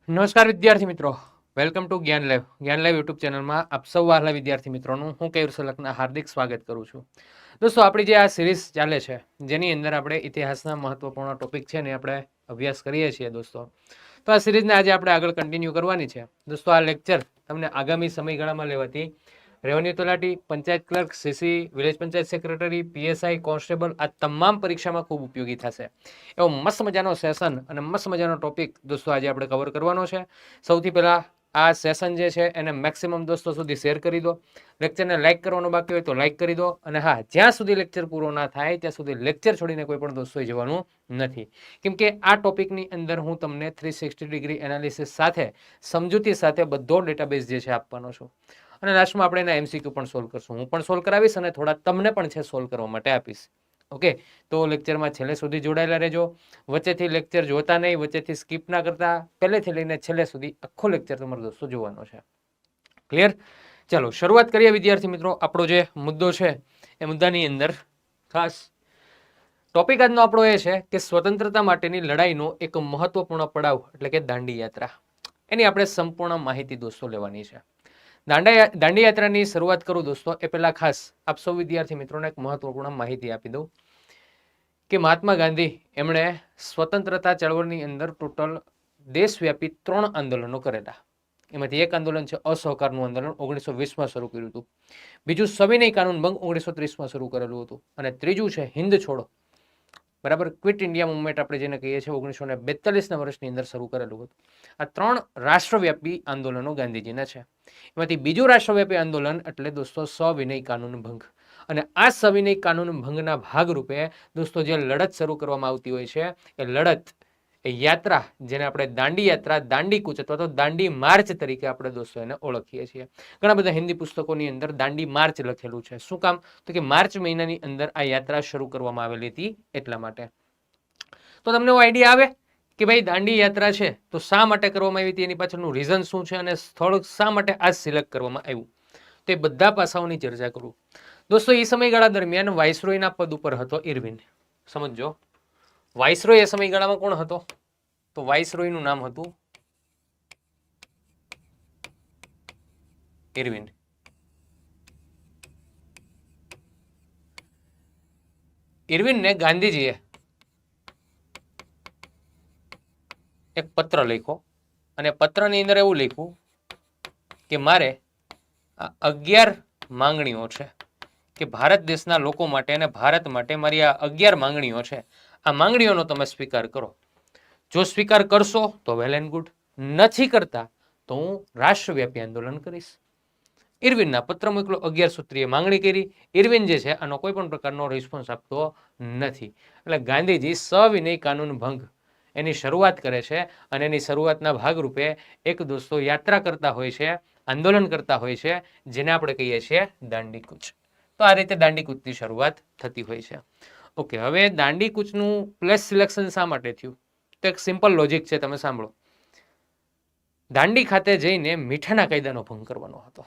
નમસ્કાર વિદ્યાર્થી મિત્રો, વેલકમ ટુ જ્ઞાન લાઈવ યુટ્યુબ ચેનલમાં આપ સૌ વહાલા વિદ્યાર્થી મિત્રોનું હું કેયુર સલકના હાર્દિક સ્વાગત કરું છું. દોસ્તો, આપણી જે આ સિરીઝ ચાલે છે જેની અંદર આપણે ઇતિહાસના મહત્વપૂર્ણ ટોપિક છે ને આપણે અભ્યાસ કરીએ છીએ દોસ્તો, તો આ સિરીઝને આજે આપણે આગળ કન્ટિન્યુ કરવાની છે. દોસ્તો, આ લેક્ચર તમને આગામી સમયગાળામાં લેવાતી રેવન્યુ તલાટી, panchayat clerk, CC, village panchayat secretary, PSI, constable આ તમામ પરીક્ષામાં ખૂબ ઉપયોગી થશે એવો મસ્ત મજાનો સેશન અને મસ્ત મજાનો ટોપિક દોસ્તો આજે આપણે કવર કરવાનો છે. સૌથી પહેલા આ સેશન જે છે એને મેક્સિમમ દોસ્તો સુધી શેર કરી દો. લેક્ચરને લાઇક કરવાનો બાકી હોય તો લાઇક કરી દો, અને હા, જ્યાં સુધી લેક્ચર પૂરો ના થાય ત્યાં સુધી લેક્ચર છોડીને કોઈ પણ દોસ્તોએ જવાનું નથી, કેમ કે આ ટોપિકની અંદર હું તમને 360 ડિગ્રી એનાલિસિસ સાથે સમજૂતી સાથે બધો ડેટાબેઝ જે છે આપવાનો છું, અને લાસ્ટમાં આપણે એના એમસીક્યુ પણ સોલ્વ કરશું. હું પણ સોલ્વ કરાવીશ અને થોડા તમને પણ છે સોલ્વ કરવા માટે આપીશ. ઓકે, તો લેક્ચરમાં છેલ્લે સુધી જોડાયેલા રહેજો. વચ્ચેથી લેક્ચર જોતા નહીં, વચ્ચેથી સ્કીપ ના કરતા, પહેલેથી લઈને છેલ્લે સુધી આખો લેક્ચર તમારે દોસ્તો જોવાનો છે. ક્લિયર? ચાલો શરૂઆત કરીએ વિદ્યાર્થી મિત્રો. આપણો જે મુદ્દો છે એ મુદ્દાની અંદર ખાસ ટોપિક આજનો આપણો એ છે કે સ્વતંત્રતા માટેની લડાઈનો એક મહત્વપૂર્ણ પડાવ એટલે કે દાંડી યાત્રા, એની આપણે સંપૂર્ણ માહિતી દોસ્તો લેવાની છે. દાંડી યાત્રાની શરૂઆત કરું દોસ્તો એ પહેલા ખાસ આપ સૌ વિદ્યાર્થી મિત્રોને એક મહત્વપૂર્ણ માહિતી આપી દઉં કે મહાત્મા ગાંધી એમણે સ્વતંત્રતા ચળવળની અંદર ટોટલ દેશવ્યાપી 3 આંદોલનો કરેલા. એમાંથી એક આંદોલન છે અસહકારનું આંદોલન, 1920માં શરૂ કર્યું હતું. બીજું સવિનય કાનૂન ભંગ 1930માં શરૂ કરેલું હતું, અને ત્રીજું છે હિન્દ છોડો, બરાબર, ક્વિટ ઇન્ડિયા મુવમેન્ટ આપણે જેને કહીએ છીએ, 1942ના વર્ષની અંદર શરૂ કરેલું હતું. આ 3 રાષ્ટ્રવ્યાપી આંદોલનો ગાંધીજીના છે. એમાંથી બીજું રાષ્ટ્રવ્યાપી આંદોલન એટલે દોસ્તો સવિનય કાનૂન ભંગ, અને આ સવિનય કાનૂન ભંગના ભાગરૂપે દોસ્તો જે લડત શરૂ કરવામાં આવતી હોય છે એ લડત, એ યાત્રા, જેને આપણે દાંડી યાત્રા, દાંડી કૂચ અથવા તો દાંડી માર્ચ તરીકે આપણે દોસ્તો એને ઓળખીએ છીએ. ઘણા બધા હિન્દી પુસ્તકોની અંદર દાંડી માર્ચ લખેલું છે. શું કામ? તો કે માર્ચ મહિનાની અંદર આ યાત્રા શરૂ કરવામાં આવેલી હતી એટલા માટે. તો તમને એવો આઈડિયા આવે કે ભાઈ દાંડી યાત્રા છે તો શા માટે કરવામાં આવી હતી, એની પાછળનું રીઝન શું છે, અને સ્થળ શા માટે આ સિલેક્ટ કરવામાં આવ્યું, તે બધા પાસાઓની ચર્ચા કરું. દોસ્તો, એ સમયગાળા દરમિયાન વાઇસરોયના પદ ઉપર હતો ઇરવિન. સમજો, વાઇસરોય એ સમયગાળામાં કોણ હતો? તો વાઇસરોયનું નામ હતું ઇરવિન. ઇરવિનને ગાંધીજીએ એક પત્ર લખ્યો, અને પત્રની અંદર એવું લખ્યું કે મારે આ 11 માંગણીઓ છે કે ભારત દેશના લોકો માટે અને ભારત માટે મારી આ 11 માંગણીઓ છે, આ માંગણીઓનો તમે સ્વીકાર કરો. જો સ્વીકાર કરશો તો વેલ એન્ડ ગુડ, નથી કરતા તો હું રાષ્ટ્રવ્યાપી આંદોલન કરીશ. ઇરવિનના પત્ર મોકલો, 11 સૂત્રીય માંગણી કરી. ઇરવિન જે છે આનો કોઈ પણ પ્રકારનો રિસ્પોન્સ આપતો નથી. એટલે ગાંધીજી સવિનય કાનૂન ભંગ એની શરૂઆત કરે છે, અને એની શરૂઆતના ભાગરૂપે એક દોસ્તો યાત્રા કરતા હોય છે, આંદોલન કરતા હોય છે, જેને આપણે કહીએ છીએ દાંડી કૂચ. તો આ રીતે દાંડી કૂચની શરૂઆત થતી હોય છે. ઓકે, હવે દાંડી કૂચનું પ્લેસ સિલેક્શન શા માટે થયું? તો એક સિમ્પલ લોજિક છે, તમે સાંભળો. દાંડી ખાતે જઈને મીઠાના કાયદાનો ભંગ કરવાનો હતો.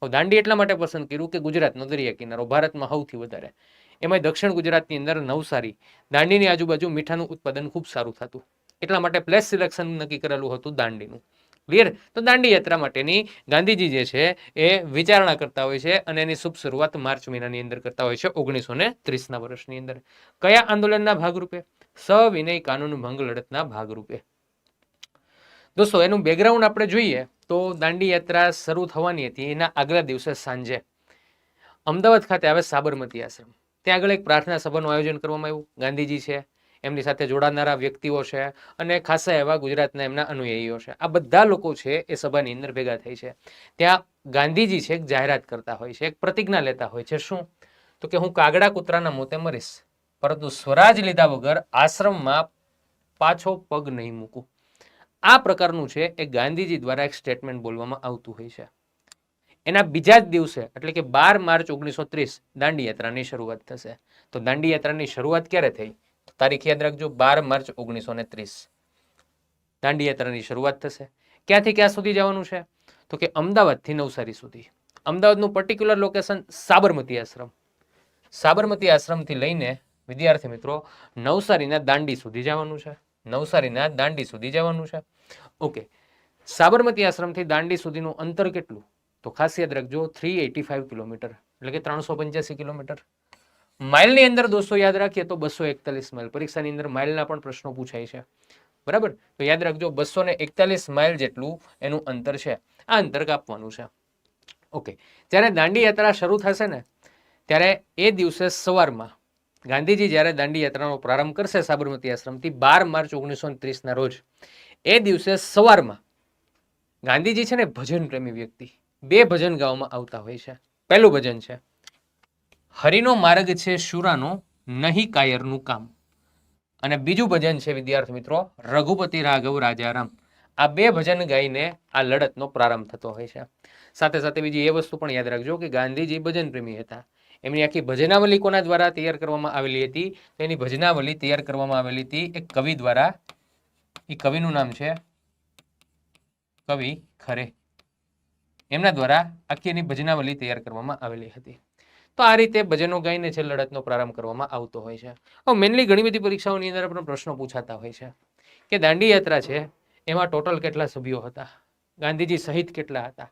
દાંડી એટલા માટે પસંદ કર્યું કે ગુજરાતનો દરિયા કિનારો ભારતમાં સૌથી વધારે, એમાં દક્ષિણ ગુજરાતની અંદર નવસારી, દાંડીની આજુબાજુ મીઠાનું ઉત્પાદન ખૂબ સારું થતું, એટલા માટે પ્લેસ સિલેક્શન નક્કી કરેલું હતું દાંડીનું. ક્લિયર? તો દાંડી યાત્રા માટેની ગાંધીજી જે છે એ વિચારણા કરતા હોય છે, અને એની શુભ શરૂઆત માર્ચ મહિનાની અંદર કરતા હોય છે 1930ના વર્ષની અંદર. કયા આંદોલનના ભાગરૂપે? સવિનય કાનૂન ભંગ લડતના ભાગરૂપે. દોસ્તો, એનું બેકગ્રાઉન્ડ આપણે જોઈએ તો દાંડી યાત્રા શરૂ થવાની હતી એના આગલા દિવસે સાંજે અમદાવાદ ખાતે આવે સાબરમતી આશ્રમ, ત્યાં આગળ એક પ્રાર્થના સભાનું આયોજન કરવામાં આવ્યું. ગાંધીજી છે, એમની સાથે જોડાનારા વ્યક્તિઓ છે, અને ખાસા એવા ગુજરાતના એમના અનુયાયીઓ છે. આ બધા લોકો છે એ સભાની અંદર ભેગા થઈ છે. ત્યાં ગાંધીજી છે એક જાહેરાત કરતા હોય છે, એક પ્રતિજ્ઞા લેતા હોય છે. શું? તો કે હું કાગડા કૂતરાના મોતે મરીશ, પરંતુ સ્વરાજ લીધા વગર આશ્રમમાં પાછો પગ નહીં મૂકું. આ પ્રકારનું છે એ ગાંધીજી દ્વારા એક સ્ટેટમેન્ટ બોલવામાં આવતું હોય છે. એના બીજા જ દિવસે એટલે કે 12 માર્ચ 1930 દાંડી યાત્રાની શરૂઆત થશે. તો દાંડી યાત્રાની શરૂઆત ક્યારે થઈ? તારીખ યાદ રાખજો, 12 માર્ચ 1930 દાંડી યાત્રાની શરૂઆત થશે. ક્યાંથી ક્યાં સુધી જવાનું છે? તો કે અમદાવાદથી નવસારી સુધી. અમદાવાદનું પર્ટિક્યુલર લોકેશન સાબરમતી આશ્રમ. સાબરમતી આશ્રમથી લઈને વિદ્યાર્થી મિત્રો નવસારીના દાંડી સુધી જવાનું છે. નવસારીના દાંડી સુધી જવાનું છે. ઓકે, સાબરમતી આશ્રમથી દાંડી સુધીનું અંતર કેટલું? તો ખાસ યાદ રાખજો 385 કિલોમીટર, એટલે કે 385 કિલોમીટર. માઇલની અંદર દોસ્તો યાદ રાખીએ તો 241 માઇલ. પરીક્ષાની અંદર માઇલના પણ પ્રશ્નો પૂછાય છે, બરાબર? તો યાદ રાખજો 241 માઇલ જેટલું એનું અંતર છે. આ અંતર કાપવાનું છે. ઓકે, જ્યારે દાંડી યાત્રા શરૂ થશે ને ત્યારે એ દિવસે સવારમાં ગાંધીજી જ્યારે દાંડી યાત્રાનો પ્રારંભ કરશે સાબરમતી આશ્રમથી 12 માર્ચ 1930ના રોજ, એ દિવસે સવારમાં ગાંધીજી છે ને ભજન પ્રેમી વ્યક્તિ, 2 ભજન ગાવામાં આવતા હોય છે. પહેલું ભજન છે હરિનો માર્ગ છે શુરાનો, નહીં કાયરનું કામ. અને બીજું ભજન છે વિદ્યાર્થી મિત્રો રઘુપતિ રાઘવ રાજારામ. આ 2 ભજન ગાઈને આ લડતનો પ્રારંભ થતો હોય છે. સાથે સાથે બીજી એ વસ્તુ પણ યાદ રાખજો કે ગાંધીજી ભજન પ્રેમી હતા. એમની આખી ભજનાવલી કોના દ્વારા તૈયાર કરવામાં આવેલી હતી? તો એની ભજનાવલી તૈયાર કરવામાં આવેલી હતી એક કવિ દ્વારા. એ કવિનું નામ છે કવિ ખરે. એમના દ્વારા આખી એની ભજનાવલી તૈયાર કરવામાં આવેલી હતી. તો આ રીતે ભજનો ગાઈને છે લડતનો પ્રારંભ કરવામાં આવતો હોય છે. હવે મેનલી ઘણી બધી પરીક્ષાઓની અંદર પણ પ્રશ્નો પૂછાતા હોય છે કે દાંડી યાત્રા છે એમાં ટોટલ કેટલા સભ્યો હતા, ગાંધીજી સહિત કેટલા હતા,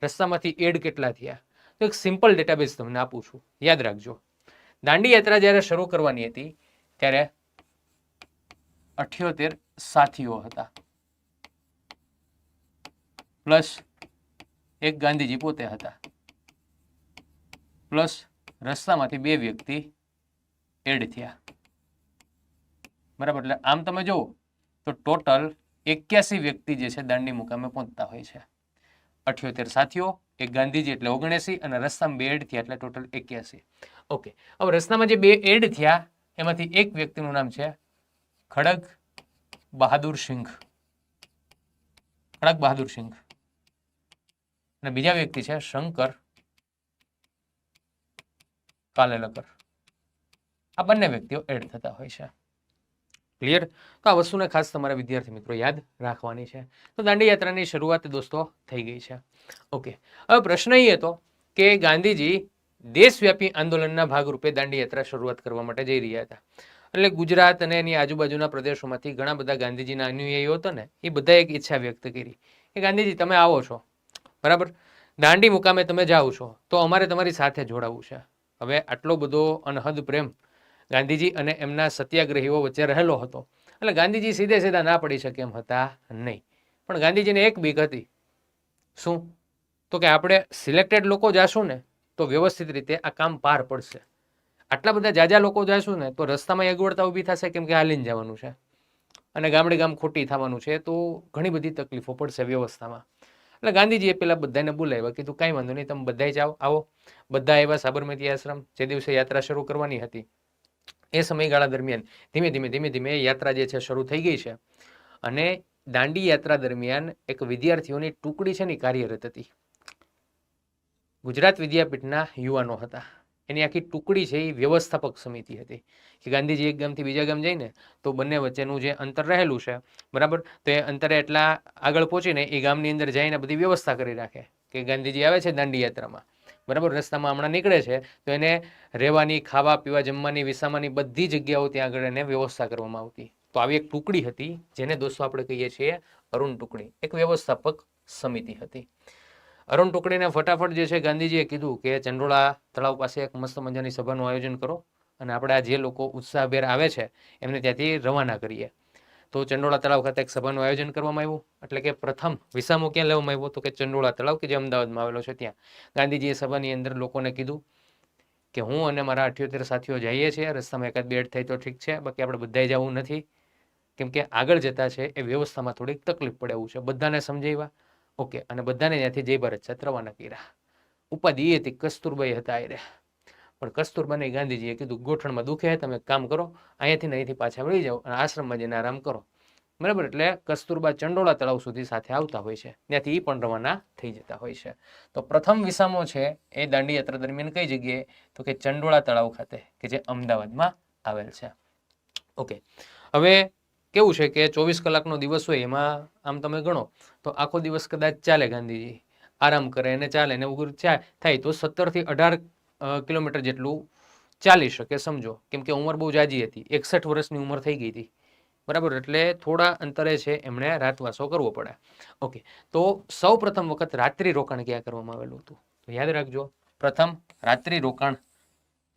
રસ્તામાંથી એડ કેટલા થયા. તો એક સિમ્પલ ડેટાબેઝ તમને આપું છું, યાદ રાખજો. દાંડી યાત્રા જ્યારે શરૂ કરવાની હતી ત્યારે 78 સાથીઓ હતા, પ્લસ એક ગાંધીજી પોતે હતા, પ્લસ રસ્તામાંથી 2 વ્યક્તિ એડ થયા, બરાબર? એટલે આમ તમે જુઓ તો ટોટલ 81 વ્યક્તિ જે છે દાંડી મુકામે પહોંચતા હોય છે. 78 સાથીઓ, એક ગાંધીજી એટલે 79, અને રસ્તામાં 2 એડ થયા એટલે ટોટલ 81. ઓકે, હવે રસ્તામાં જે 2 એડ થયા એમાંથી એક વ્યક્તિનું નામ છે ખડગ બહાદુર સિંઘ. ખડગ બહાદુર સિંઘ. અને બીજા વ્યક્તિ છે શંકર કાલેલકર. આ બંને વ્યક્તિઓ એડ થતા હોય છે. ક્લિયર? તો આ વસ્તુને ખાસ તમારા વિદ્યાર્થી મિત્રો યાદ રાખવાની છે. તો દાંડી યાત્રાની શરૂઆત દોસ્તો થઈ ગઈ છે. ઓકે, હવે પ્રશ્ન એ હતો કે ગાંધીજી દેશવ્યાપી આંદોલનના ભાગરૂપે દાંડી યાત્રા શરૂઆત કરવા માટે જઈ રહ્યા હતા. એટલે ગુજરાત અને એની આજુબાજુના પ્રદેશોમાંથી ઘણા બધા ગાંધીજીના અનુયાયીઓ હતા ને, એ બધા એક ઈચ્છા વ્યક્ત કરી કે ગાંધીજી તમે આવો છો, બરાબર, દાંડી મુકામે તમે જાઓ છો, તો અમારે તમારી સાથે જોડાવું છે. હવે આટલો બધો અનહદ પ્રેમ ગાંધીજી અને એમના સત્યાગ્રહીઓ વચ્ચે રહેલો હતો એટલે ગાંધીજી સીધે સીધા ના પડી શકે એમ હતા નહીં. પણ ગાંધીજીને એક બીક હતી. શું? તો કે આપણે સિલેક્ટેડ લોકો જાશું ને તો વ્યવસ્થિત રીતે આ કામ પાર પડશે. આટલા બધા જાજા લોકો જાશું ને તો રસ્તામાં અગવડતા ઊભી થશે, કેમ કે હાલીને જવાનું છે અને ગામડે ગામ ખોટી થવાનું છે, તો ઘણી બધી તકલીફો પડશે વ્યવસ્થામાં. એટલે ગાંધીજીએ પેલા બધાને બોલાવ્યા, કીધું કાંઈ વાંધો નહીં, તમે બધા જાઓ, આવો. બધા આવ્યા સાબરમતી આશ્રમ. જે દિવસે યાત્રા શરૂ કરવાની હતી એ સમયગાળા દરમિયાન ધીમે ધીમે યાત્રા જે છે શરૂ થઈ ગઈ છે. અને દાંડી યાત્રા દરમિયાન એક વિદ્યાર્થીઓની ટુકડી છે ને કાર્યરત હતી. ગુજરાત વિદ્યાપીઠના યુવાનો હતા. એની આખી ટુકડી છે એ વ્યવસ્થાપક સમિતિ હતી કે ગાંધીજી એક ગામથી બીજા ગામ જઈને તો બંને વચ્ચેનું જે અંતર રહેલું છે, બરાબર, તો એ અંતરે એટલા આગળ પહોંચીને એ ગામની અંદર જઈને બધી વ્યવસ્થા કરી રાખે કે ગાંધીજી આવે છે દાંડી યાત્રામાં, બરાબર, રસ્તામાં હમણાં નીકળે છે તો એને રહેવાની, ખાવા પીવા, જમવાની, વિસામાની બધી જગ્યાઓ ત્યાં આગળ એને વ્યવસ્થા કરવામાં આવતી. તો આવી એક ટુકડી હતી જેને દોસ્તો આપણે કહીએ છીએ અરુણ ટુકડી. એક વ્યવસ્થાપક સમિતિ હતી. અરુણ ટુકડીને ફટાફટ જે છે ગાંધીજીએ કીધું કે ચંડોળા તળાવ પાસે એક મસ્ત મજાની સભાનું આયોજન કરો અને આપણે આ જે લોકો ઉત્સાહભેર આવે છે એમને ત્યાંથી રવાના કરીએ. તો ચંડોળા તળાવ ખાતે એક સભાનું આયોજન કરવામાં આવ્યું. એટલે કે પ્રથમ વિસામો ક્યાં લેવામાં આવ્યો? તો કે ચંડોળા તળાવ, કે જે અમદાવાદમાં આવેલો છે ત્યાં. ગાંધીજીએ સભાની અંદર લોકોને કીધું કે હું અને મારા 78 સાથીઓ જઈએ છીએ, રસ્તામાં એકાદ બે એડ થાય તો ઠીક છે, બાકી આપણે બધાએ જવું નથી, કેમ કે આગળ જતા છે એ વ્યવસ્થામાં થોડીક તકલીફ પડે એવું છે. બધાને સમજાવ્યા. ઓકે, અને બધાને ત્યાંથી જય ભારત સાથ રવાના કર્યા. ઉપાધિ એ હતી કસ્તુરબાઈ હતા એ રહ્યા. પણ કસ્તુરબાને ગાંધીજીએ કીધું ગોઠણમાં દુખે, તમે કામ કરો, અહીંયાથી પાછા વળી જાઓ અને આશ્રમમાં જઈને આરામ કરો, બરાબર. એટલે કસ્તુરબા ચંડોળા તળાવ સુધી સાથે આવતા હોય છે, ત્યાંથી એ પણ રવાના થઈ જતા હોય છે. તો પ્રથમ વિસામો છે એ દાંડી યાત્રા દરમિયાન કઈ જગ્યાએ? તો કે ચંડોળા તળાવ ખાતે, કે જે અમદાવાદમાં આવેલ છે. ઓકે, હવે કેવું છે કે 24 કલાકનો દિવસ હોય એમાં આમ તમે ગણો તો આખો દિવસ કદાચ ચાલે, ગાંધીજી આરામ કરે અને ચાલે ને એવું થાય તો 17 થી 18 કિલોમીટર જેટલું ચાલી શકે, સમજો. કેમ કે ઉંમર બહુ જાજી હતી, 61 વર્ષની ઉંમર થઈ ગઈ હતી. બરાબર, એટલે થોડા અંતરે છે એમણે રાતવાસો કરવો પડે. ઓકે, તો સૌ પ્રથમ વખત રાત્રિ રોકાણ ક્યાં કરવામાં આવેલું હતું? તો યાદ રાખજો, પ્રથમ રાત્રિ રોકાણ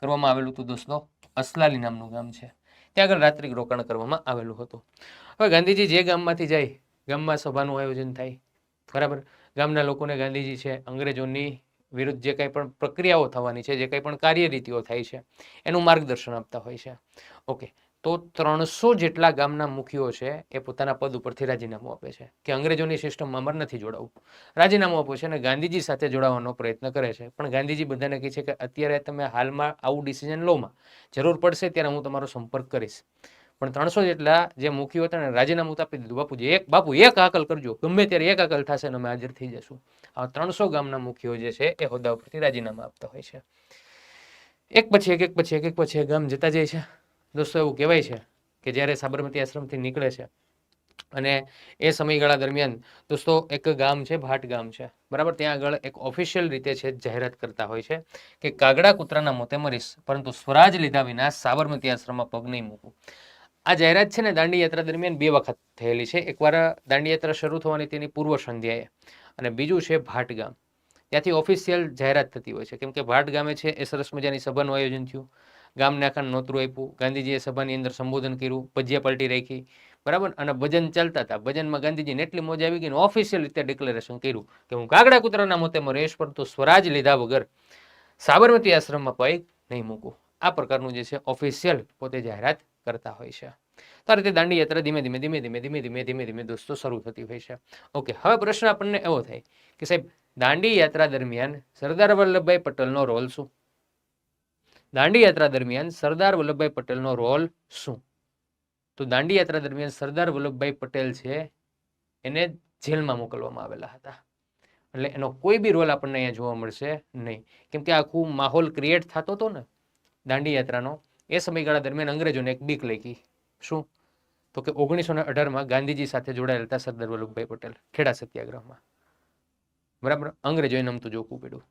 કરવામાં આવેલું હતું દોસ્તો અસલાલી નામનું ગામ છે, ત્યાં આગળ રાત્રિ રોકાણ કરવામાં આવેલું હતું. હવે ગાંધીજી જે ગામમાંથી જાય, ગામમાં સભાનું આયોજન થાય, બરાબર. ગામના લોકોને ગાંધીજી છે અંગ્રેજોની વિરુદ્ધ જે કંઈ પણ પ્રક્રિયાઓ થવાની છે, જે કંઈ પણ કાર્યરીતિઓ થાય છે, એનું માર્ગદર્શન આપતા હોય છે. ઓકે, તો 300 જેટલા ગામના મુખીઓ છે એ પોતાના પદ ઉપરથી રાજીનામું આપે છે કે અંગ્રેજોની સિસ્ટમમાં અમારે નથી જોડાવું. રાજીનામું આપે છે અને ગાંધીજી સાથે જોડાવાનો પ્રયત્ન કરે છે. પણ ગાંધીજી બધાને કહે છે કે અત્યારે તમે હાલમાં આવું ડિસિઝન લોમાં, જરૂર પડશે ત્યારે હું તમારો સંપર્ક કરીશ. પણ 300 જેટલા જે મુખીઓ હતા ને રાજીનામું આપી દીધું. બાપુજી એક હાકલ કરજો, ગમે ત્યારે એક હાકલ થશે ને અમે હાજર થઈ જશું. આ 300 ગામના મુખીઓ જે છે એ હોદ્દા ઉપરથી રાજીનામા આપતા હોય છે. એક પછી એક ગામ જતા જાય છે. દોસ્તો એવું કહેવાય છે કે જ્યારે સાબરમતી આશ્રમથી નીકળે છે અને એ સમયગાળા દરમિયાન દોસ્તો એક ગામ છે, ભાટ ગામ છે, બરાબર. ત્યાં આગળ એક ઓફિશિયલ રીતે છે જાહેરાત કરતા હોય છે કે કાગડા કૂતરાના મોતે મરીશ પરંતુ સ્વરાજ લીધા વિના સાબરમતી આશ્રમમાં પગ નહીં મૂકું. આ જાહેરાત છે ને દાંડી યાત્રા દરમિયાન 2 વખત થયેલી છે. એકવાર દાંડી યાત્રા શરૂ થવાની તેની પૂર્વ સંધ્યાએ, અને બીજું છે ભાટ ગામ. ત્યાંથી ઓફિશિયલ જાહેરાત થતી હોય છે, કેમ કે ભાટ ગામે છે એ સરસ મજાની સભાનું આયોજન થયું, ગામને આખાને નોતરું આપ્યું, ગાંધીજીએ સભાની અંદર સંબોધન કર્યું, ભજીયા પાર્ટી રાખી, બરાબર. અને ભજન ચાલતા હતા. ભજનમાં ગાંધીજીને એટલી મોજ આવી ગઈ ને ઓફિશિયલ રીતે ડિક્લેરેશન કર્યું કે હું કાગડા કૂતરાના મોતે મરીશ પરંતુ સ્વરાજ લીધા વગર સાબરમતી આશ્રમમાં પગ નહીં મૂકું. આ પ્રકારનું જે છે ઓફિશિયલ પોતે જાહેરાત કરતા હોય છે. તો આ રીતે દાંડી યાત્રા ધીમે ધીમે દોસ્તો શરૂ થતી હોય છે. ઓકે, હવે પ્રશ્ન આપણને એવો થાય કે સાહેબ દાંડી યાત્રા દરમિયાન સરદાર વલ્લભભાઈ પટેલનો રોલ શું? દાંડી યાત્રા દરમિયાન સરદાર વલ્લભભાઈ પટેલનો રોલ શું? તો દાંડી યાત્રા દરમિયાન સરદાર વલ્લભભાઈ પટેલ છે એને જેલમાં મોકલવામાં આવેલા હતા. એટલે એનો કોઈ બી રોલ આપણને અહીંયા જોવા મળશે નહીં, કેમ કે આખું માહોલ ક્રિએટ થતો હતો ને દાંડી યાત્રાનો. એ સમયગાળા દરમિયાન અંગ્રેજોને એક બીક લાગી. શું? તો કે 1918માં ગાંધીજી સાથે જોડાયેલા હતા સરદાર વલ્લભભાઈ પટેલ ખેડા સત્યાગ્રહમાં, બરાબર. અંગ્રેજોએ નમતું જોખવું પડ્યું.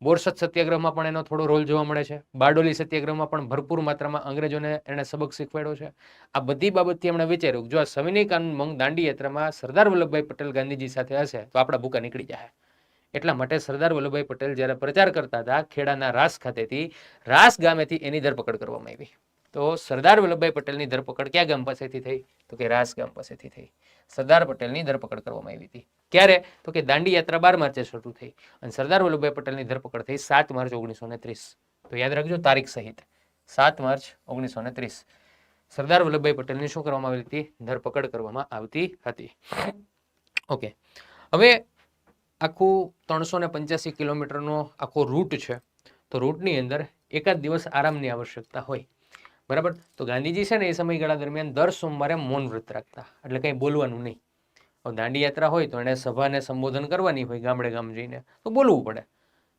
બોરસદ સત્યાગ્રહમાં પણ એનો થોડો રોલ જોવા મળે છે. બારડોલી સત્યાગ્રહમાં પણ ભરપૂર માત્રામાં અંગ્રેજોને એને સબક શીખવાડ્યો છે. આ બધી બાબતથી એમણે વિચાર્યું જો આ સવિનય કાનૂન ભંગ દાંડી યાત્રામાં સરદાર વલ્લભભાઈ પટેલ ગાંધીજી સાથે હશે તો આપણા ભૂકા નીકળી જાય. એટલા માટે સરદાર વલ્લભભાઈ પટેલ જ્યારે પ્રચાર કરતા હતા ખેડાના રાસ ખાતેથી, રાસ ગામેથી એની ધરપકડ કરવામાં આવી. તો સરદાર વલ્લભભાઈ પટેલની ધરપકડ ક્યાં ગામ પાસેથી થઈ? તો કે રાસ ગામ પાસેથી થઈ. સરદાર પટેલની ધરપકડ કરવામાં આવી હતી. ક્યારે? તો કે દાંડી યાત્રા 12 માર્ચે શરૂ થઈ અને સરદાર વલ્લભભાઈ પટેલની ધરપકડ થઈ 7 માર્ચ 1930. તો યાદ રાખજો તારીખ સહિત, 7 માર્ચ 1930 સરદાર વલ્લભભાઈ પટેલની શું કરવામાં આવી હતી? ધરપકડ કરવામાં આવતી હતી. ઓકે, હવે આખું 385 કિલોમીટરનો આખો રૂટ છે. તો રૂટની અંદર એકાદ દિવસ આરામની આવશ્યકતા હોય, બરાબર. તો ગાંધીજી છે ને એ સમયગાળા દરમિયાન દર સોમવારે મૌન વ્રત રાખતા, એટલે કંઈ બોલવાનું નહીં. દાંડી યાત્રા હોય તો એને સભાને સંબોધન કરવાની હોય, ગામડે ગામ જઈને તો બોલવું પડે.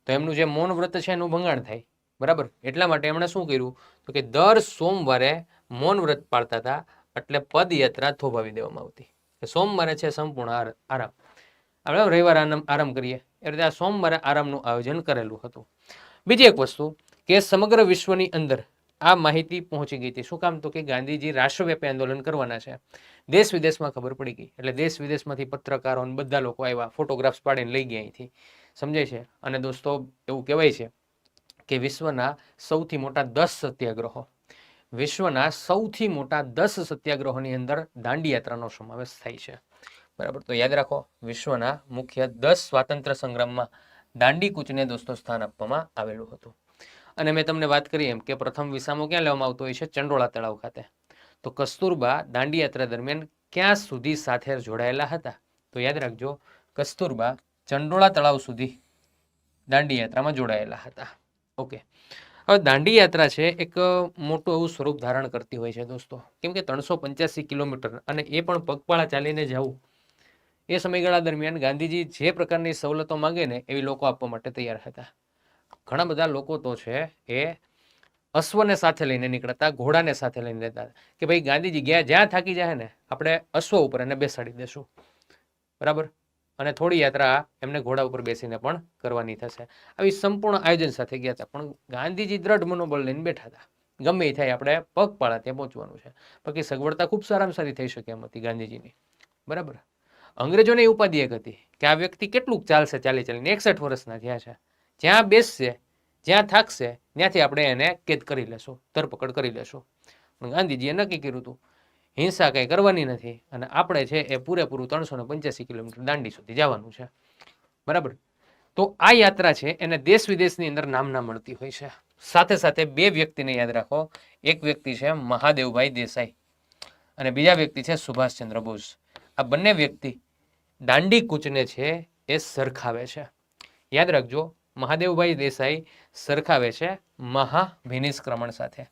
તો એમનું જે મૌન વ્રત છે એનું ભંગાણ થાય, બરાબર. એટલા માટે એમણે શું કર્યું? તો કે દર સોમવારે મૌન વ્રત પાળતા હતા, એટલે પદયાત્રા થોભાવી દેવામાં આવતી. સોમવારે છે સંપૂર્ણ આરામ, આપણે રવિવાર આરામ કરીએ એ રીતે આ સોમવારે આરામનું આયોજન કરેલું હતું. બીજી એક વસ્તુ કે સમગ્ર વિશ્વની અંદર આ માહિતી પહોંચી ગઈ હતી. શું કામ? તો કે ગાંધીજી રાષ્ટ્રવ્યાપી આંદોલન કરવાના છે. દેશ વિદેશમાં ખબર પડી ગઈ, એટલે દેશ વિદેશમાંથી પત્રકારો અને બધા લોકો આવ્યા, ફોટોગ્રાફ્સ પાડીને લઈ ગયા અહીંથી, સમજાય છે. અને દોસ્તો એવું કહેવાય છે કે વિશ્વના સૌથી મોટા 10 સત્યાગ્રહો, વિશ્વના સૌથી મોટા 10 સત્યાગ્રહોની અંદર દાંડી યાત્રાનો સમાવેશ થાય છે, બરાબર. તો યાદ રાખો, વિશ્વના મુખ્ય 10 સ્વાતંત્ર્ય સંગ્રામમાં દાંડી કૂચને દોસ્તો સ્થાન આપવામાં આવેલું હતું. અને મેં તમને વાત કરી એમ કે પ્રથમ વિસામો ક્યાં લેવામાં આવતો હોય છે? ચંડોળા તળાવ ખાતે. તો કસ્તુરબા દાંડી યાત્રા દરમિયાન ક્યાં સુધી સાથે જોડાયેલા હતા? તો યાદ રાખજો, કસ્તુરબા ચંડોળા તળાવ સુધી દાંડી યાત્રામાં જોડાયેલા હતા. ઓકે, હવે દાંડી યાત્રા છે એક મોટું એવું સ્વરૂપ ધારણ કરતી હોય છે દોસ્તો, કેમ કે 385 કિલોમીટર અને એ પણ પગપાળા ચાલીને જવું. એ સમયગાળા દરમિયાન ગાંધીજી જે પ્રકારની સવલતો માંગે ને એવી લોકો આપવા માટે તૈયાર હતા. ઘણા બધા લોકો તો છે એ અશ્વને સાથે લઈને નીકળતા, ઘોડાને સાથે લઈને રહેતા કે ભાઈ ગાંધીજી જ્યાં થાકી જાય ને આપણે અશ્વ ઉપર એને બેસાડી દેશું, બરાબર. અને થોડી યાત્રા એમને ઘોડા ઉપર બેસીને પણ કરવાની થશે. આવી સંપૂર્ણ આયોજન સાથે ગયા હતા. પણ ગાંધીજી દ્રઢ મનોબળ લઈને બેઠા હતા ગમે એ થાય આપણે પગપાળા ત્યાં પહોંચવાનું છે. બાકી સગવડતા ખૂબ સારામાં સારી થઈ શકે એમ હતી ગાંધીજીની. બરાબર. અંગ્રેજોને એ ઉપાધિ એક હતી કે આ વ્યક્તિ કેટલું ચાલશે, ચાલી ચાલીને 61 વર્ષના થયા છે, જ્યાં બેસશે જ્યાં થાકશે ત્યાંથી આપણે એને કેદ કરી લેશું, ધરપકડ કરી લેશું. પણ ગાંધીજીએ નક્કી કર્યું હતું હિંસા કંઈ કરવાની નથી અને આપણે છે એ પૂરેપૂરું 385 કિલોમીટર દાંડી સુધી જવાનું છે. બરાબર. તો આ યાત્રા છે એને દેશ વિદેશની અંદર નામના મળતી હોય છે. સાથે સાથે બે વ્યક્તિને યાદ રાખો, એક વ્યક્તિ છે મહાદેવભાઈ દેસાઈ અને બીજા વ્યક્તિ છે સુભાષચંદ્ર બોઝ. આ બંને વ્યક્તિ દાંડી કૂચને છે એ સરખાવે છે. યાદ રાખજો, મહાદેવભાઈ દેસાઈ સરખાવે છે મહાભિનિષ્ક્રમણ સાથે.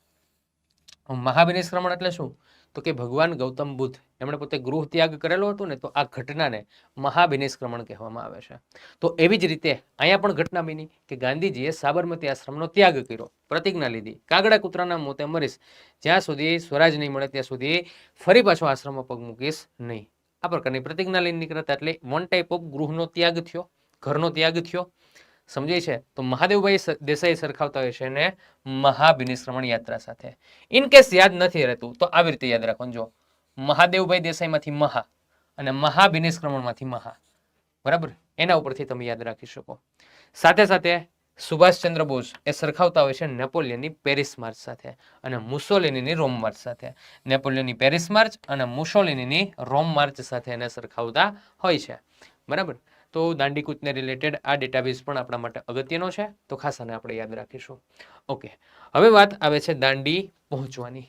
મહાભિનિષ્ક્રમણ એટલે શું? તો કે ભગવાન ગૌતમ બુદ્ધ એમણે પોતે ગૃહ ત્યાગ કરેલો હતો ને, તો આ ઘટનાને મહાભિનિષ્ક્રમણ કહેવામાં આવે છે. તો એવી જ રીતે અહીંયા પણ ઘટના બની કે ગાંધીજીએ સાબરમતી આશ્રમનો ત્યાગ કર્યો, પ્રતિજ્ઞા લીધી કાગડા કૂતરાના મોતે મરીશ, જ્યાં સુધી સ્વરાજ નહીં મળે ત્યાં સુધી ફરી પાછો આશ્રમમાં પગ મૂકીશ નહીં. આ પ્રકારની પ્રતિજ્ઞા લઈને નીકળતા, એટલે વન ટાઈપ ઓફ ગૃહનો ત્યાગ થયો, ઘરનો ત્યાગ થયો. સમજાય છે? તો મહાદેવભાઈ દેસાઈ સરખાવતા હોય છે એને મહાભિનિષ્ક્રમણ યાત્રા સાથે. ઇન કેસ યાદ નથી રહેતું તો આવી રીતે યાદ રાખવાનું. જો મહાદેવભાઈ દેસાઈમાંથી મહા અને મહાભિનિષ્ક્રમણમાંથી મહા. બરાબર, એના ઉપરથી તમે યાદ રાખી શકો. સાથે સાથે સુભાષચંદ્ર બોઝ એ સરખાવતા હોય છે નેપોલિયનની પેરિસ માર્ચ સાથે અને મુસોલિનીની રોમ માર્ચ સાથે. નેપોલિયનની પેરિસ માર્ચ અને મુસોલિનીની રોમ માર્ચ સાથે એને સરખાવતા હોય છે. બરાબર. તો દાંડીકૂચને રિલેટેડ આ ડેટાબેઝ પણ આપણા માટે અગત્યનો છે, તો ખાસ આને આપણે યાદ રાખીશું. ઓકે, હવે વાત આવે છે દાંડી પહોંચવાની.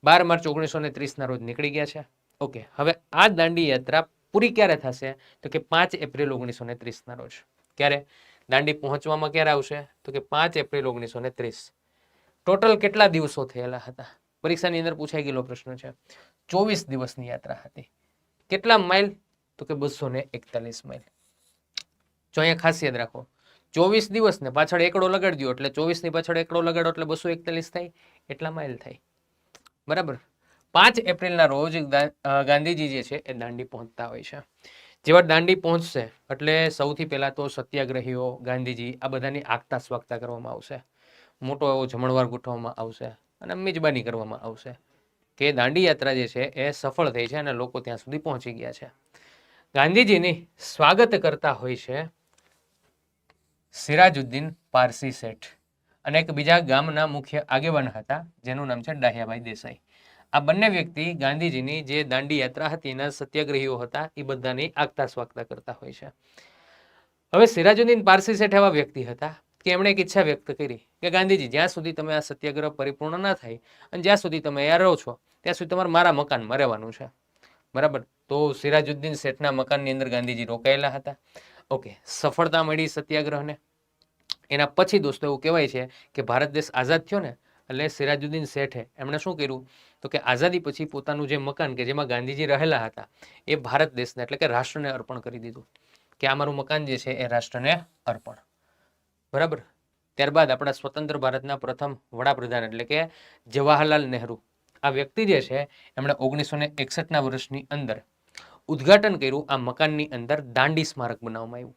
12 માર્ચ 1930ના રોજ નીકળી ગયા છે. ઓકે, હવે આ દાંડી યાત્રા પૂરી ક્યારે થશે? તો કે 5 એપ્રિલ 1930ના રોજ. ક્યારે દાંડી પહોંચવામાં ક્યારે આવશે? તો કે 5 એપ્રિલ 1930. ટોટલ કેટલા દિવસો થયેલા હતા? પરીક્ષાની અંદર પૂછાઈ ગયેલો પ્રશ્ન છે. 24 દિવસની યાત્રા હતી. કેટલા માઇલ? તો કે 241 માઇલ. જો અહીંયા ખાસ યાદ રાખો, 24 દિવસ ને પાછળ એકડો લગાડી દો એટલે 24 ની પાછળ એકડો લગાડો એટલે 241 થાય, એટલા માઇલ થાય. બરાબર. 5 એપ્રિલના રોજ ગાંધીજી જે છે એ દાંડી પહોંચતા હોય છે. જેવા દાંડી પહોંચશે એટલે સૌથી પહેલા તો સત્યાગ્રહીઓ, ગાંધીજી આ બધાની આગતા સ્વાગતા કરવામાં આવશે. મોટો એવો જમણવાર ગોઠવવામાં આવશે અને મિજબાની કરવામાં આવશે કે દાંડી યાત્રા જે છે એ સફળ થઈ છે અને લોકો ત્યાં સુધી પહોંચી ગયા છે. ગાંધીજીની સ્વાગત કરતા હોય છે સિરાજુદ્દીન પારસી શેઠ અને એક બીજા ગામના મુખ્ય આગેવાન હતા જેનું નામ છે ડાહ્યાભાઈ દેસાઈ. આ બંને વ્યક્તિ ગાંધીજીની જે દાંડી યાત્રા હતી એના સત્યાગ્રહીઓ હતા, એ બધાની આગતા સ્વાગતા કરતા હોય છે. હવે સિરાજુદ્દીન પારસી શેઠ એવા વ્યક્તિ હતા કે એમણે એક ઈચ્છા વ્યક્ત કરી કે ગાંધીજી, જ્યાં સુધી તમે આ સત્યાગ્રહ પરિપૂર્ણ ના થાય અને જ્યાં સુધી તમે અહીંયા રહો છો ત્યાં સુધી તમારે મારા મકાનમાં રહેવાનું છે. બરાબર. તો સિરાજુદ્દીન શેઠના મકાનની અંદર ગાંધીજી રોકાયેલા હતા. ઓકે, સફળતા મળી સત્યાગ્રહને. એના પછી દોસ્તો એવું કહેવાય છે કે ભારત દેશ આઝાદ થયો ને એટલે સિરાજુદ્દીન શેઠે એમણે શું કર્યું? તો કે આઝાદી પછી પોતાનું જે મકાન કે જેમાં ગાંધીજી રહેલા હતા એ ભારત દેશને એટલે કે રાષ્ટ્રને અર્પણ કરી દીધું કે આ મારું મકાન જે છે એ રાષ્ટ્રને અર્પણ. બરાબર. ત્યારબાદ આપણા સ્વતંત્ર ભારતના પ્રથમ વડાપ્રધાન એટલે કે જવાહરલાલ નહેરુ, આ વ્યક્તિ જે છે એમણે 1961ના વર્ષની અંદર ઉદ્ઘાટન કર્યું આ મકાનની અંદર દાંડી સ્મારક બનાવવામાં આવ્યું.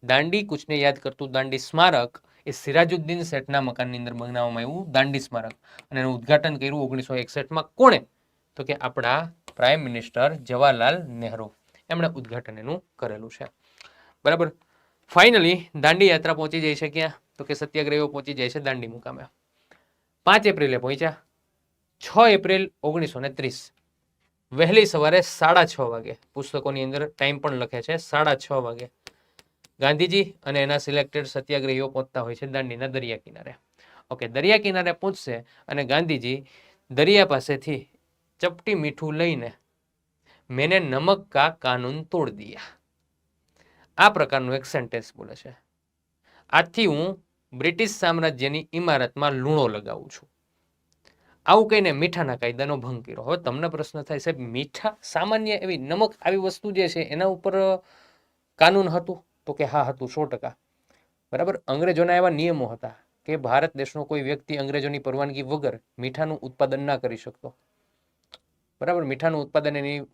દાંડી કૂચને યાદ કરતું દાંડી સ્મારક એ સિરાજુદ્દીન શેઠના મકાનની અંદર બનાવવામાં આવ્યું દાંડી સ્મારક અને એનું ઉદ્ઘાટન કર્યું 1961માં. કોણે? તો કે આપણા પ્રાઇમ મિનિસ્ટર જવાહરલાલ નહેરુ, એમણે ઉદ્ઘાટન એનું કરેલું છે. બરાબર. ફાઇનલી દાંડી યાત્રા પહોંચી જાય છે ક્યાં? તો કે સત્યાગ્રહીઓ પહોંચી જાય છે દાંડી મુકામે. 5 એપ્રિલે પહોંચ્યા. 6 એપ્રિલ 1930 વહેલી સવારે 6:30 વાગે, પુસ્તકોની અંદર ટાઈમ પણ લખે છે 6:30 વાગે, ગાંધીજી અને એના સિલેક્ટેડ સત્યાગ્રહીઓ પહોંચતા હોય છે દાંડીના દરિયા કિનારે. ઓકે, દરિયા કિનારે પહોંચશે અને ગાંધીજી દરિયા પાસેથી ચપટી મીઠું લઈને મેને નમક કા કાનૂન તોડ દિયા, આ પ્રકારનું એક સેન્ટેન્સ બોલે છે. આજથી હું બ્રિટિશ સામ્રાજ્યની ઇમારતમાં લૂણો લગાવું છું. આવું કહીને મીઠાના કાયદાનો ભંગ કર્યો. હવે તમને પ્રશ્ન થાય, સાહેબ મીઠા, સામાન્ય એવી નમક આવી વસ્તુ જે છે એના ઉપર કાનૂન હતું? તો કે હા હતું, 100%. બરાબર. અંગ્રેજોના એવા નિયમો હતા કે ભારત દેશનો કોઈ વ્યક્તિ અંગ્રેજોની પરવાનગી વગર મીઠાનું ઉત્પાદન ના કરી શકતો. બરાબર. મીઠાનું ઉત્પાદન એની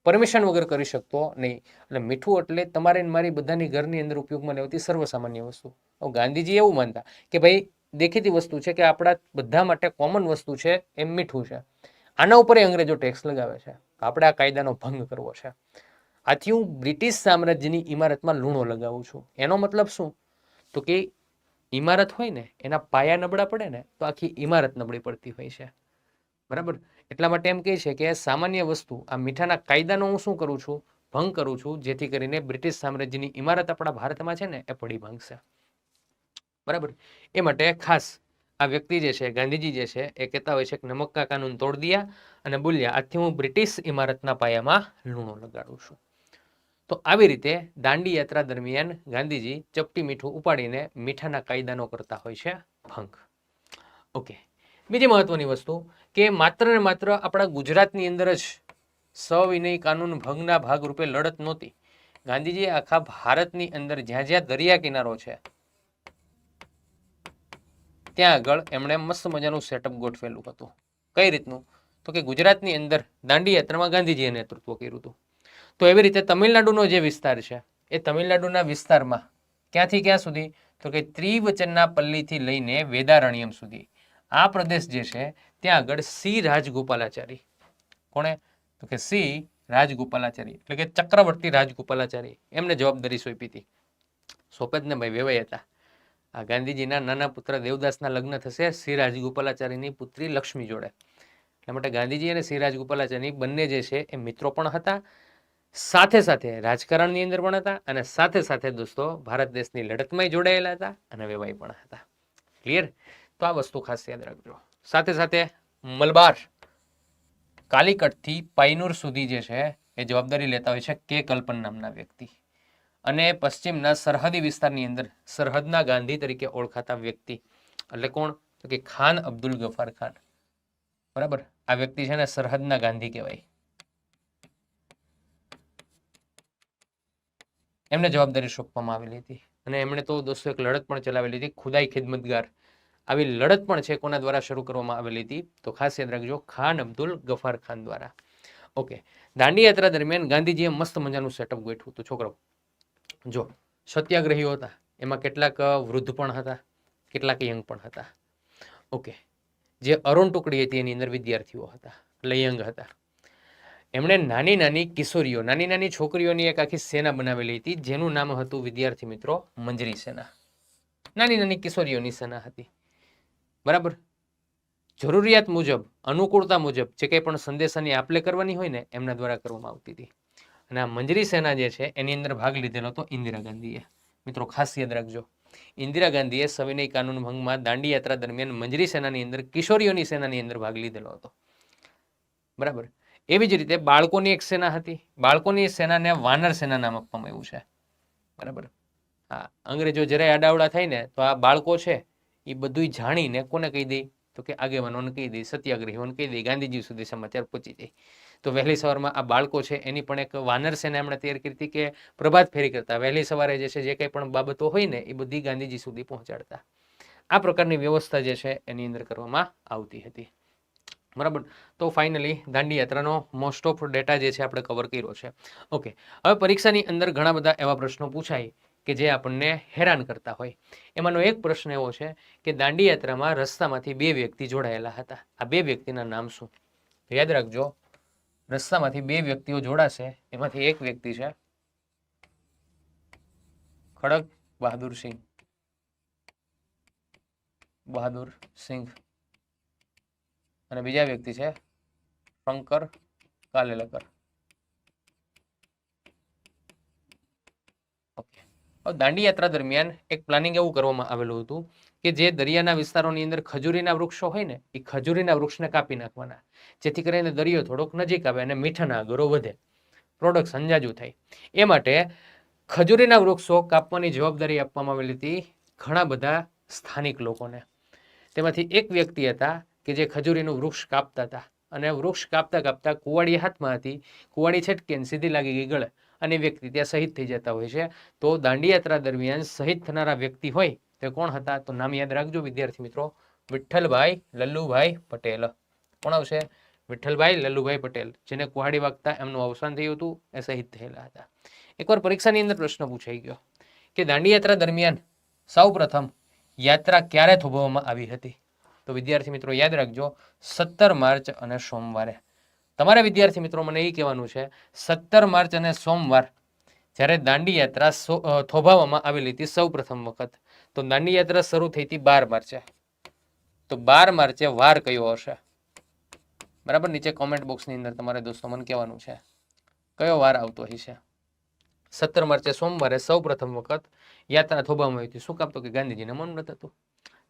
પરમિશન વગર કરી શકતો નહીં. એટલે મીઠું એટલે તમારે મારી બધાની ઘરની અંદર ઉપયોગમાં લેવાતી સર્વસામાન્ય વસ્તુ. ગાંધીજી એવું માનતા કે ભાઈ દેખીતી વસ્તુ છે કે આપણા બધા માટે કોમન વસ્તુ છે એ મીઠું છે. આના ઉપર અંગ્રેજો ટેક્સ લગાવે છે. આપણે આ કાયદાનો ભંગ કરવો છે. આથી હું બ્રિટિશ સામ્રાજ્યની ઇમારતમાં લૂણો લગાવું છું. એનો મતલબ શું? તો કે ઇમારત હોય ને એના પાયા નબળા પડે ને તો આખી ઇમારત નબળી પડતી હોય છે. બરાબર. એટલા માટે એમ કહે છે કે સામાન્ય વસ્તુ આ મીઠાના કાયદાનો હું શું કરું છું? ભંગ કરું છું, જેથી કરીને બ્રિટિશ સામ્રાજ્યની ઇમારત આપણા ભારતમાં છે ને એ પડી ભાંગશે. બરાબર. એ માટે ખાસ આ વ્યક્તિ જે છે, ગાંધીજી જે છે, એ કહેતા હોય છે કે નમક કા કાનૂન તોડ દિયા અને બોલ્યા આજથી હું બ્રિટિશ ઇમારતના પાયામાં લૂણો લગાડું છું. તો આવી રીતે દાંડી યાત્રા દરમિયાન ગાંધીજી ચપટી મીઠું ઉપાડીને મીઠાના કાયદાનો કરતા હોય છે ભંગ. ઓકે. બીજી મહત્વની વસ્તુ કે માત્ર ને માત્ર આપણા ગુજરાતની અંદર જ સવિનય કાનૂન ભંગના ભાગરૂપે લડત નહોતી. ગાંધીજી આખા ભારતની અંદર જ્યાં જ્યાં દરિયા કિનારો છે ત્યાં આગળ એમણે મસ્ત મજાનું સેટઅપ ગોઠવેલું હતું. કઈ રીતનું? તો કે ગુજરાતની અંદર દાંડી યાત્રામાં ગાંધીજીએ નેતૃત્વ કર્યું હતું. તો એવી રીતે તમિલનાડુનો જે વિસ્તાર છે એ તમિલનાડુના વિસ્તારમાં ક્યાંથી ક્યાં સુધી? તો કે ત્રિવચનના પલ્લીથી લઈને વેદારણ્યમ સુધી આ પ્રદેશ જે છે ત્યાં આગળ સી રાજગોપાલાચારી. કોણે? તો કે સી રાજગોપાલાચારી એટલે કે ચક્રવર્તી રાજગોપાલાચારી એમને જવાબદારી સોંપી હતી. સોંપે જ ને ભાઈ, વેવાઈ હતા. આ ગાંધીજીના નાના પુત્ર દેવદાસના લગ્ન થશે શ્રી રાજગોપાલાચારીની પુત્રી લક્ષ્મી જોડે. એટલા માટે ગાંધીજી અને શ્રી રાજગોપાલાચારી બંને જે છે એ મિત્રો પણ હતા, સાથે સાથે રાજકારણની અંદર પણ હતા અને સાથે સાથે દોસ્તો ભારત દેશની લડતમાં જોડાયેલા હતા અને વેવાઈ પણ હતા. ક્લિયર? તો આ વસ્તુ ખાસ યાદ રાખજો. સાથે સાથે મલબાર કાલિકટથી પાયનુર સુધી જે છે એ જવાબદારી લેતા હોય છે કે કલ્પન નામના વ્યક્તિ. અને પશ્ચિમના સરહદી વિસ્તારની અંદર સરહદના ગાંધી તરીકે ઓળખાતા વ્યક્તિ એટલે કોણ? તો કે ખાન અબ્દુલ ગફાર ખાન. બરાબર. આ વ્યક્તિ છે ને સરહદના ગાંધી કહેવાય. એમને જવાબદારી સોંપવામાં આવેલી હતી અને એમણે તો દોસ્તો એક લડત પણ ચલાવેલી હતી, ખુદાઈ ખિદમતગાર. આવી લડત પણ છે કોના દ્વારા શરૂ કરવામાં આવેલી હતી? તો ખાસ યાદ રાખજો, ખાન અબ્દુલ ગફાર ખાન દ્વારા. ઓકે. દાંડી યાત્રા દરમિયાન ગાંધીજીએ મસ્ત મજાનું સેટઅપ ગોઠવ્યું હતું. છોકરાઓ જો, સત્યાગ્રહીઓ હતા એમાં કેટલાક વૃદ્ધ પણ હતા, કેટલાક યંગ પણ હતા. ઓકે. જે અરુણ ટુકડી હતી એની અંદર વિદ્યાર્થીઓ હતા, એટલે યંગ હતા. એમણે નાની નાની કિશોરીઓ, નાની નાની છોકરીઓની એક આખી સેના બનાવેલી હતી જેનું નામ હતું, વિદ્યાર્થી મિત્રો, મંજરી સેના. નાની નાની કિશોરીઓની સેના હતી. બરાબર. જરૂરિયાત મુજબ, અનુકૂળતા મુજબ જે કંઈ પણ સંદેશાની આપલે કરવાની હોય ને એમના દ્વારા કરવામાં આવતી હતી. અને આ મંજરી સેના જે છે એની અંદર ભાગ લીધેલો હતો ઇન્દિરા ગાંધીએ. મિત્રો ખાસ યાદ રાખજો, ઇન્દિરા ગાંધીએ સવિનય કાનૂન ભંગમાં દાંડી યાત્રા દરમિયાન મંજરી સેનાની અંદર, કિશોરીઓની સેનાની અંદર ભાગ લીધેલો હતો. બરાબર. એવી જ રીતે બાળકોની એક સેના હતી. બાળકોની સેનાને વાનર સેના નામ આપવામાં આવ્યું છે. બરાબર. હા, અંગ્રેજો જરાય આડાવડા થાય ને તો આ બાળકો છે એ બધું જાણીને કોને કહી દે? તો કે આગેવાનોને કહી દે, સત્યાગ્રહીઓને કહી દે, ગાંધીજી સુધી સમાચાર પહોંચી જાય. તો વહેલી સવારમાં આ બાળકો છે એની પણ એક વાનર સેના એમણે તૈયાર કરી હતી કે પ્રભાત ફેરી કરતા વહેલી સવારે જે છે જે કંઈ પણ બાબતો હોય ને એ બધી ગાંધીજી સુધી પહોંચાડતા. આ પ્રકારની વ્યવસ્થા જે છે એની અંદર કરવામાં આવતી હતી. બરાબર. તો ફાઇનલી દાંડી યાત્રાનો મોસ્ટ ઓફ ડેટા જે છે આપણે કવર કર્યો છે. ઓકે. હવે પરીક્ષાની અંદર ઘણા બધા એવા પ્રશ્નો પૂછાય કે જે આપણને હેરાન કરતા હોય. એમાંનો એક પ્રશ્ન એવો છે કે દાંડી યાત્રામાં રસ્તામાંથી બે વ્યક્તિ જોડાયેલા હતા. આ બે વ્યક્તિના નામ શું? યાદ રાખજો, રસ્તામાંથી બે વ્યક્તિઓ જોડાશે, એમાંથી એક વ્યક્તિ છે ખડક બહાદુર સિંઘ અને બીજા વ્યક્તિ છે શંકર કાલેલકર. ઓકે. દાંડી યાત્રા દરમિયાન એક પ્લાનિંગ એવું કરવામાં આવેલું હતું કે જે દરિયાના વિસ્તારોની અંદર ખજૂરીના વૃક્ષો હોય ને એ ખજૂરીના વૃક્ષને કાપી નાખવાના, જેથી કરીને દરિયો થોડોક નજીક આવે અને મીઠાના આગરો વધે, પ્રોડક્શન જાજુ થાય. એ માટે ખજૂરીના વૃક્ષો કાપવાની જવાબદારી આપવામાં આવેલી હતી ઘણા બધા સ્થાનિક લોકોને. તેમાંથી એક વ્યક્તિ હતા કે જે ખજૂરીનું વૃક્ષ કાપતા હતા અને વૃક્ષ કાપતા કાપતા કુવાડી હાથમાં હતી, કુવાડી છટકે સીધી લાગી ગઈ ગળે અને વ્યક્તિ ત્યાં શહીદ થઈ જતા હોય છે. તો દાંડી યાત્રા દરમિયાન શહીદ થનારા વ્યક્તિ હોય તે કોણ હતા? તો નામ યાદ રાખજો વિદ્યાર્થી મિત્રો, વિઠ્ઠલભાઈ લલ્લુભાઈ પટેલ. કોણ આવશે? વિઠ્ઠલભાઈ લલ્લુભાઈ પટેલ, જેને કુહાડી વાગતા એમનું અવસાન થયું હતું, એ શહીદ થયેલા હતા. એકવાર પરીક્ષાની અંદર પ્રશ્ન પૂછાઈ ગયો કે દાંડી યાત્રા દરમિયાન સૌ પ્રથમ યાત્રા ક્યારે થોભવવામાં આવી હતી? તો વિદ્યાર્થી મિત્રો યાદ રાખજો, 17 માર્ચ અને સોમવારે. તમારે વિદ્યાર્થી મિત્રો મને એ કહેવાનું છે, 17 માર્ચ અને સોમવાર જ્યારે દાંડી યાત્રા થોભાવવામાં આવેલી હતી સૌ પ્રથમ વખત, તો દાંડી યાત્રા શરૂ થઈ હતી 12 માર્ચે. તો 12 માર્ચે વાર કયો હશે? બરાબર, નીચે કોમેન્ટ બોક્સની અંદર તમારે દોસ્તો મને કહેવાનું છે કયો વાર આવતો હશે. 17 માર્ચે સોમવારે સૌ પ્રથમ વખત યાત્રા થોભાવવામાં આવી હતી. શું કામ? તો કે ગાંધીજીને મન નતું.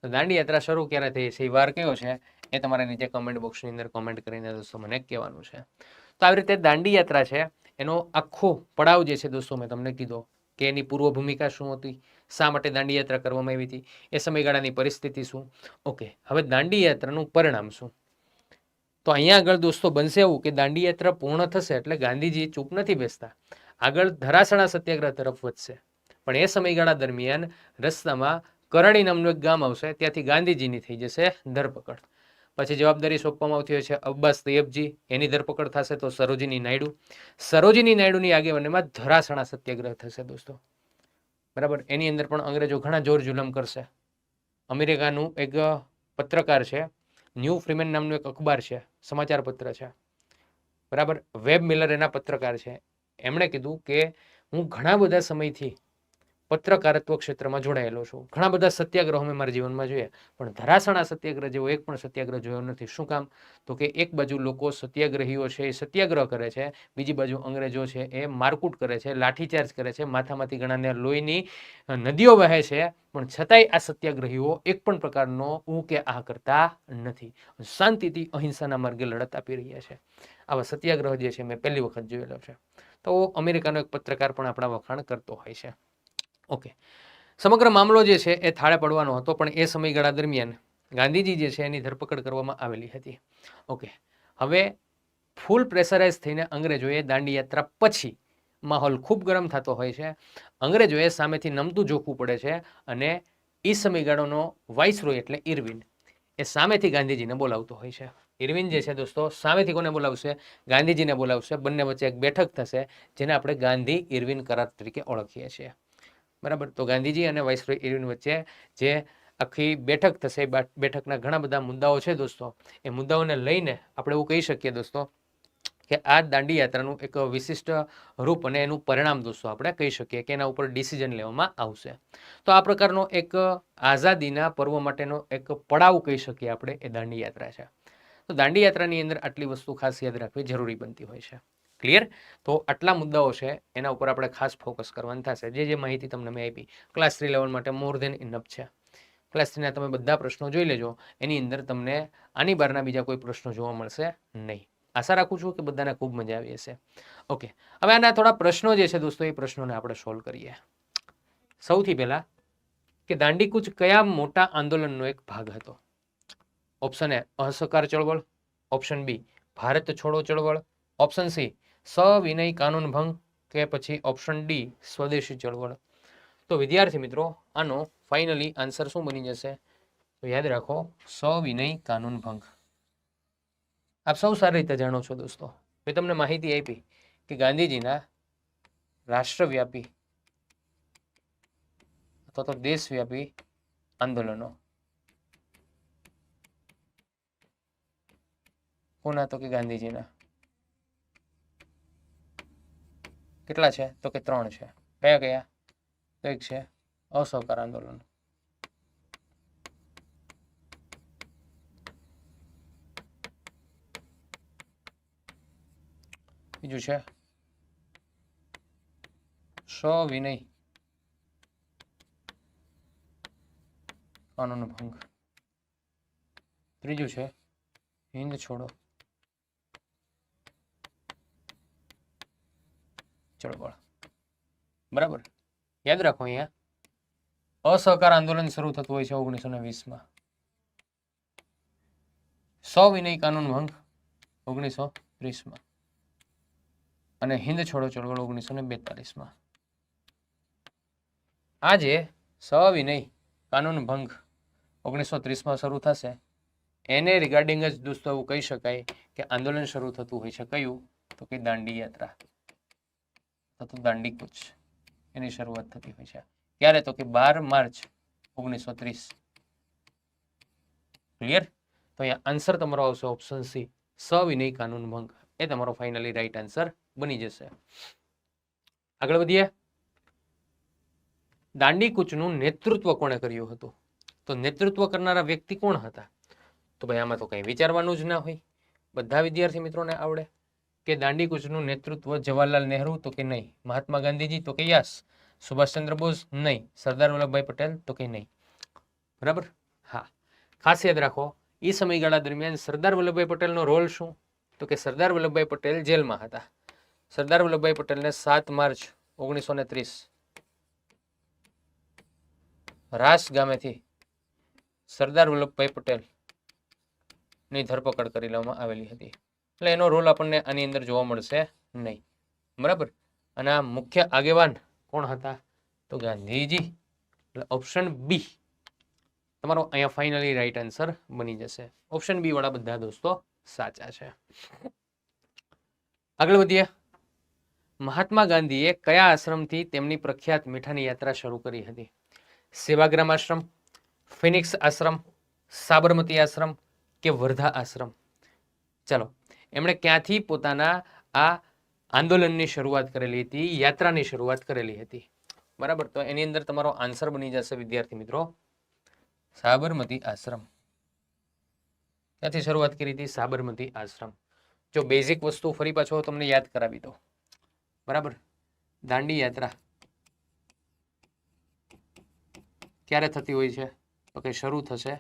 તો દાંડી યાત્રા શરૂ ક્યારે થઈ છે, એ વાર કયો છે, એ તમારે નીચે કમેન્ટ બોક્સની અંદર કોમેન્ટ કરીને દોસ્તો મને કહેવાનું છે. તો આવી રીતે દાંડી યાત્રા છે એનો આખો પડાવ જે છે દોસ્તો મેં તમને કીધો કે એની પૂર્વ ભૂમિકા શું હતી, શા માટે દાંડી યાત્રા કરવામાં આવી હતી, એ સમયગાળાની પરિસ્થિતિ શું. ઓકે, હવે દાંડી યાત્રાનું પરિણામ શું? તો અહીંયા આગળ દોસ્તો બનશે એવું કે દાંડી યાત્રા પૂર્ણ થશે એટલે ગાંધીજી ચૂપ નથી બેસતા, આગળ ધરાસણા સત્યાગ્રહ તરફ વધશે. પણ એ સમયગાળા દરમિયાન રસ્તામાં કરણી નામનું એક ગામ આવશે, ત્યાંથી ગાંધીજીની થઈ જશે ધરપકડ. પછી જવાબદારી સોંપવામાં આવતી હોય છે અબ્બાસ તૈયબજી, એની ધરપકડ થશે. તો સરોજિની નાયડુની આગેવાનીમાં ધરાસણા સત્યાગ્રહ થશે દોસ્તો. બરાબર, એની અંદર પણ અંગ્રેજો ઘણા જોર જુલમ કરશે. અમેરિકાનું એક પત્રકાર છે, ન્યૂ ફ્રીમેન નામનું એક અખબાર છે, સમાચાર પત્ર છે, બરાબર, વેબ મિલર એના પત્રકાર છે. એમણે કીધું કે હું ઘણા બધા સમયથી પત્રકારત્વ ક્ષેત્રમાં જોડાયેલો છું, ઘણા બધા સત્યાગ્રહો મેં મારા જીવનમાં જોયા, પણ ધરાસણા સત્યાગ્રહ જેવો એક પણ સત્યાગ્રહ જોયો નથી. શું કામ? તો કે એક બાજુ લોકો સત્યાગ્રહીઓ છે એ સત્યાગ્રહ કરે છે, બીજી બાજુ અંગ્રેજો છે એ મારકૂટ કરે છે, લાઠીચાર્જ કરે છે, માથામાંથી ઘણાને લોહીની નદીઓ વહે છે, પણ છતાંય આ સત્યાગ્રહીઓ એક પણ પ્રકારનો કે આ કરતા નથી, શાંતિથી અહિંસાના માર્ગે લડત આપી રહ્યા છે. આવા સત્યાગ્રહ જે છે મેં પહેલી વખત જોયેલો છે. તો અમેરિકાનો એક પત્રકાર પણ આપણા વખાણ કરતો હોય છે. ઓકે, સમગ્ર મામલો જે છે એ થાળે પડવાનો હતો, પણ એ સમયગાળા દરમિયાન ગાંધીજી જે છે એની ધરપકડ કરવામાં આવેલી હતી. ઓકે, હવે ફૂલ પ્રેશરાઇઝ થઈને અંગ્રેજોએ દાંડી યાત્રા પછી માહોલ ખૂબ ગરમ થતો હોય છે, અંગ્રેજોએ સામેથી નમતું જોખવું પડે છે, અને એ સમયગાળાનો વાઇસરોય એટલે ઇરવિન એ સામેથી ગાંધીજીને બોલાવતો હોય છે. ઇરવિન જે છે દોસ્તો સામેથી કોને બોલાવશે? ગાંધીજીને બોલાવશે. બંને વચ્ચે એક બેઠક થશે, જેને આપણે ગાંધી ઇરવિન કરાર તરીકે ઓળખીએ છીએ. બરાબર, તો ગાંધીજી અને વાઇસરોય ઇરવિન વચ્ચે જે આખી બેઠક થશે, બેઠકના ઘણા બધા મુદ્દાઓ છે દોસ્તો. એ મુદ્દાઓને લઈને આપણે એવું કહી શકીએ દોસ્તો કે આ દાંડી યાત્રાનું એક વિશિષ્ટ રૂપ અને એનું પરિણામ દોસ્તો આપણે કહી શકીએ કે એના ઉપર ડિસિઝન લેવામાં આવશે. તો આ પ્રકારનો એક આઝાદીના પર્વ માટેનો એક પડાવ કહી શકીએ આપણે, એ દાંડી યાત્રા છે. તો દાંડી યાત્રાની અંદર આટલી વસ્તુ ખાસ યાદ રાખવી જરૂરી બનતી હોય છે. ક્લિયર? તો આટલા મુદ્દાઓ છે એના ઉપર આપણે ખાસ ફોકસ કરવાનું થશે. જે માહિતી તમને મેં આપી ક્લાસ 3 લેવલ માટે મોર ધેન ઇનફ છે. ક્લાસ 3ના તમે બધા પ્રશ્નો જોઈ લેજો, એની અંદર તમને આની બહારના બીજા કોઈ પ્રશ્નો જોવા મળશે નહીં. આશા રાખું છું કે બધાને ખૂબ મજા આવી હશે. ઓકે, હવે આના થોડા પ્રશ્નો જે છે દોસ્તો એ પ્રશ્નોને આપણે સોલ્વ કરીએ. સૌથી પહેલા કે દાંડી કૂચ કયા મોટા આંદોલનનો એક ભાગ હતો? ઓપ્શન એ અસહકાર ચળવળ, ઓપ્શન બી ભારત છોડો ચળવળ, ઓપ્શન સી સવિનય કાનૂન ભંગ, કે પછી ઓપ્શન ડી સ્વદેશી ચળવળ. તો વિદ્યાર્થી મિત્રો આનો ફાઇનલી આન્સર શું બની જશે? તો યાદ રાખો, સવિનય કાનૂન ભંગ. આપ સૌ સારી રીતે જાણો છો દોસ્તો, મેં તમને માહિતી આપી કે ગાંધીજીના રાષ્ટ્રવ્યાપી અથવા તો દેશવ્યાપી આંદોલનો કોના? તો કે ગાંધીજીના. કેટલા છે? તો કે 3 છે. કયા કયા? તો એક છે અસહકાર આંદોલન, બીજું છે સવિનય કાનૂન ભંગ, ત્રીજું છે હિન્દ છોડો ચળવળ. બરાબર, યાદ રાખો અહીંયા અસહકાર આંદોલન શરૂ થતું હોય છે 1920માં, સવિનય કાનૂન ભંગ 1930માં, અને હિન્દ છોડો ચળવળ 1942માં. આજે સવિનય કાનૂન ભંગ 1930માં શરૂ થશે, એને રિગાર્ડિંગ જ દોસ્તો એવું કહી શકાય કે આંદોલન શરૂ થતું હોય છે. કયું? તો કે દાંડી યાત્રા અથવા તો દાંડી કૂચ, એની શરૂઆત થતી હોય છે. ક્યારે? તો કે 12 માર્ચ 1930. ક્લિયર? તો અહીંયા આન્સર તમારો આવશે ઓપ્શન સી, સવિનય કાનૂન ભંગ. એ તમારો ફાઇનલી રાઈટ આન્સર બની જશે. આગળ વધીએ. દાંડી કૂચનું નેતૃત્વ કોણે કર્યું હતું? તો નેતૃત્વ કરનારા વ્યક્તિ કોણ હતા? તો ભાઈ આમાં તો કંઈ વિચારવાનું જ ના હોય, બધા વિદ્યાર્થી મિત્રોને આવડે કે દાંડી કૂચનું નેતૃત્વ જવાહરલાલ નહેરુ તો કે નહીં, મહાત્મા ગાંધીજી તો કે યસ, સુભાષચંદ્ર બોઝ નહીં, સરદાર વલ્લભભાઈ પટેલ તો કે નહીં. બરાબર? હા, ખાસ યાદ રાખો એ સમયગાળા દરમિયાન સરદાર વલ્લભભાઈ પટેલનો રોલ શું? તો કે સરદાર વલ્લભભાઈ પટેલ જેલમાં હતા. સરદાર વલ્લભભાઈ પટેલને 7 માર્ચ 1930 રાસ ગામેથી સરદાર વલ્લભભાઈ પટેલ ની ધરપકડ કરી લેવામાં આવેલી હતી. એટલે એનો રોલ આપણને આની અંદર જોવા મળશે નહીં. બરાબર? અને આ મુખ્ય આગેવાન કોણ હતા? તો ગાંધીજી. એટલે ઓપ્શન બી તમારો અહીંયા ફાઇનલી રાઈટ આન્સર બની જશે. ઓપ્શન બી વાળા બધા દોસ્તો સાચા છે. આગળ વધીએ. મહાત્મા ગાંધીએ કયા આશ્રમથી તેમની પ્રખ્યાત મીઠાની યાત્રા શરૂ કરી હતી? સેવાગ્રામ આશ્રમ, ફિનિક્સ આશ્રમ, સાબરમતી આશ્રમ કે વર્ધા આશ્રમ? ચાલો, એમણે ક્યાંથી પોતાના આ આંદોલનની શરૂઆત કરેલી હતી, યાત્રાની શરૂઆત કરેલી હતી? બરાબર? તો એની અંદર તમારો આન્સર બની જશે વિદ્યાર્થી મિત્રો સાબરમતી આશ્રમ. ક્યાંથી શરૂઆત કરી હતી? સાબરમતી આશ્રમ. જો બેઝિક વસ્તુ ફરી પાછો તમને યાદ કરાવી દો. બરાબર? દાંડી યાત્રા ક્યારે થતી હોય છે? તો કે શરૂ થશે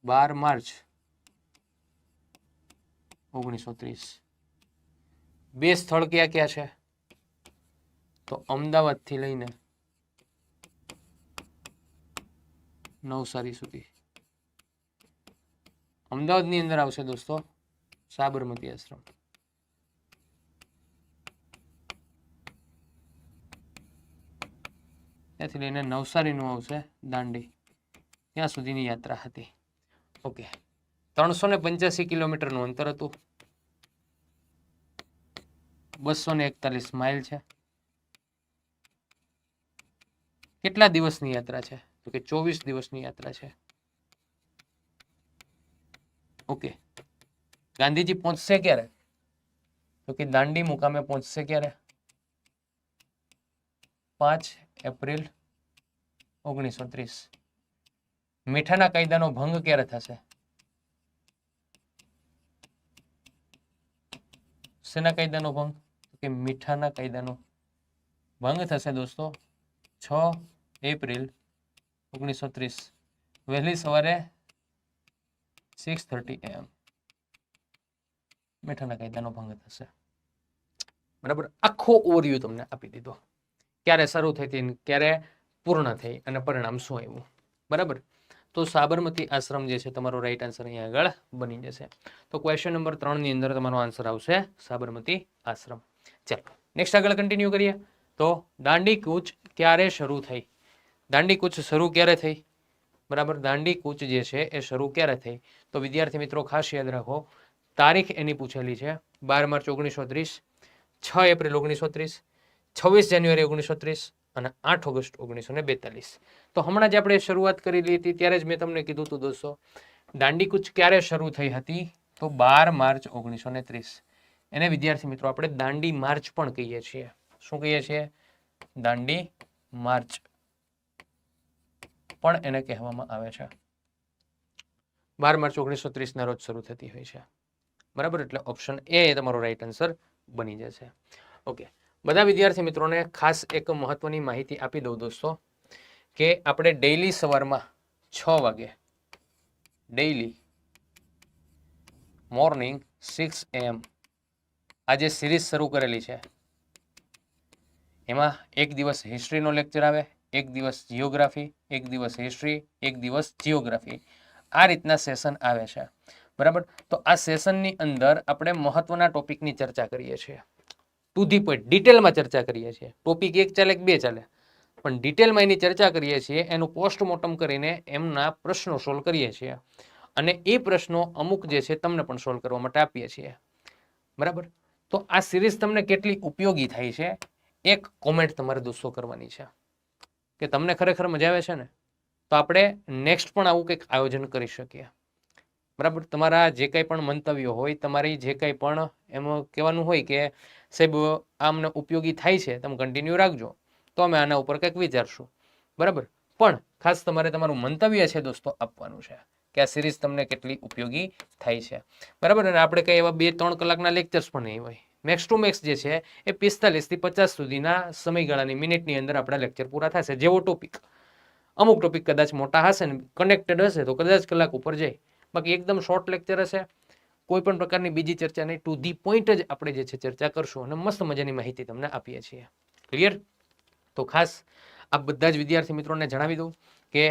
12 માર્ચ 1930. બે સ્થળ ક્યાં ક્યાં છે? તો અમદાવાદથી લઈને નવસારી સુધી. અમદાવાદની અંદર આવશે દોસ્તો સાબરમતી આશ્રમ. ત્યાંથી લઈને નવસારીનું આવશે દાંડી. ત્યાં સુધીની યાત્રા હતી. ઓકે, 385 કિલોમીટરનું અંતર હતું. 241 માઇલ છે. કેટલા દિવસની યાત્રા છે? તો કે 24 દિવસની યાત્રા છે. ઓકે, ગાંધીજી પહોંચશે ક્યારે? તો કે દાંડી મુકામે પહોંચશે ક્યારે? 5 એપ્રિલ 1930. મીઠાના કાયદાનો ભંગ ક્યારે થશે? શેના કાયદાનો ભંગ? કે મીઠાના કાયદાનો ભંગ થશે દોસ્તો 6 એપ્રિલ 1930 વહેલી સવારે 6:30 AM મીઠાના કાયદાનો ભંગ થશે. બરાબર? આખો ઓવરવ્યુ તમને આપી દીધો, ક્યારે શરૂ થઈ હતી, ક્યારે પૂર્ણ થઈ અને પરિણામ શું આવ્યું. બરાબર? તો સાબરમતી આશ્રમ જે છે તમારો રાઈટ આન્સર અહીંયા આગળ બની જશે. તો ક્વેશ્ચન નંબર 3 ની અંદર તમારો આન્સર આવશે સાબરમતી આશ્રમ. ચાલો નેક્સ્ટ આગળ કન્ટિન્યુ કરીએ. તો દાંડી કૂચ ક્યારે શરૂ થઈ? દાંડી કૂચ શરૂ ક્યારે થઈ? બરાબર? દાંડી કૂચ જે છે એ શરૂ ક્યારે થઈ? તો વિદ્યાર્થી મિત્રો ખાસ યાદ રાખો, તારીખ એની પૂછેલી છે 12 માર્ચ 1930, 6 એપ્રિલ 1930, 26 જાન્યુઆરી 1930 અને 8 ઓગસ્ટ 1942. તો હમણાં જ આપણે શરૂઆત કરેલી હતી ત્યારે જ મેં તમને કીધું હતું દોસ્તો, દાંડી કૂચ ક્યારે શરૂ થઈ હતી? તો 12 માર્ચ 1930. એને વિદ્યાર્થી મિત્રો આપણે દાંડી માર્ચ પણ કહીએ છીએ. શું કહીએ છીએ? દાંડી માર્ચ પણ એને કહેવામાં આવે છે. 12 માર્ચ 1930 ના રોજ શરૂ થતી હોય છે. બરાબર? એટલે ઓપ્શન એ તમારો રાઈટ આન્સર બની જશે. ઓકે, બધા વિદ્યાર્થી મિત્રોને ખાસ એક મહત્વની માહિતી આપી દઉં દોસ્તો કે આપણે ડેઈલી સવારમાં 6 વાગે ડેઈલી મોર્નિંગ 6 AM આ જે સિરીઝ શરૂ કરેલી છે એમાં એક દિવસ હિસ્ટ્રીનો લેક્ચર આવે, એક દિવસ જીઓગ્રાફી, એક દિવસ હિસ્ટ્રી, એક દિવસ જીઓગ્રાફી. આ રીતના સેશન આવે છે. બરાબર? તો આ સેશનની અંદર આપણે મહત્વના ટોપિકની ચર્ચા કરીએ છીએ. ટુ ધી પોઈન્ટ ડિટેલમાં ચર્ચા કરીએ છીએ. ટોપિક એક ચાલે કે બે ચાલે, પણ ડિટેલમાં એની ચર્ચા કરીએ છીએ. એનું પોસ્ટમોર્ટમ કરીને એમના પ્રશ્નો સોલ્વ કરીએ છીએ અને એ પ્રશ્નો અમુક જે છે તમને પણ સોલ્વ કરવા માટે આપીએ છીએ. બરાબર? તો આ સિરીઝ તમને કેટલી ઉપયોગી થાય છે એક કોમેન્ટ તમારે દોસ્તો કરવાની છે કે તમને ખરેખર મજા આવે છે ને? તો આપણે નેક્સ્ટ પણ આવું કંઈક આયોજન કરી શકીએ. બરાબર, તમારા જે કંઈ પણ મંતવ્યો હોય, તમારી જે કંઈ પણ એમાં કહેવાનું હોય કે સાહેબ આ અમને ઉપયોગી થાય છે, તમે કન્ટિન્યુ રાખજો, તો અમે આના ઉપર કંઈક વિચારશું. બરાબર, પણ ખાસ તમારે તમારું મંતવ્ય છે દોસ્તો આપવાનું છે કે આ સિરીઝ તમને કેટલી ઉપયોગી થાય છે. બરાબર, અને આપણે કંઈ એવા 2-3 કલાકના લેક્ચર્સ પણ નહીં હોય. મેક્સ ટુ મેક્સ જે છે એ 45 થી 50 સુધીના સમયગાળાની મિનિટની અંદર આપણા લેક્ચર પૂરા થશે. જેવો ટોપિક, અમુક ટોપિક કદાચ મોટા હશે ને કનેક્ટેડ હશે તો કદાચ કલાક ઉપર જાય, બાકી એકદમ શોર્ટ લેક્ચર હશે. કોઈ પણ પ્રકારની બીજી ચર્ચા નહીં, ટુ ધી પોઈન્ટ જ આપણે જે છે ચર્ચા કરશું અને મસ્ત મજાની માહિતી તમને આપીએ છીએ. ક્લિયર? તો ખાસ આ બધા જ વિદ્યાર્થી મિત્રોને જણાવી દઉં કે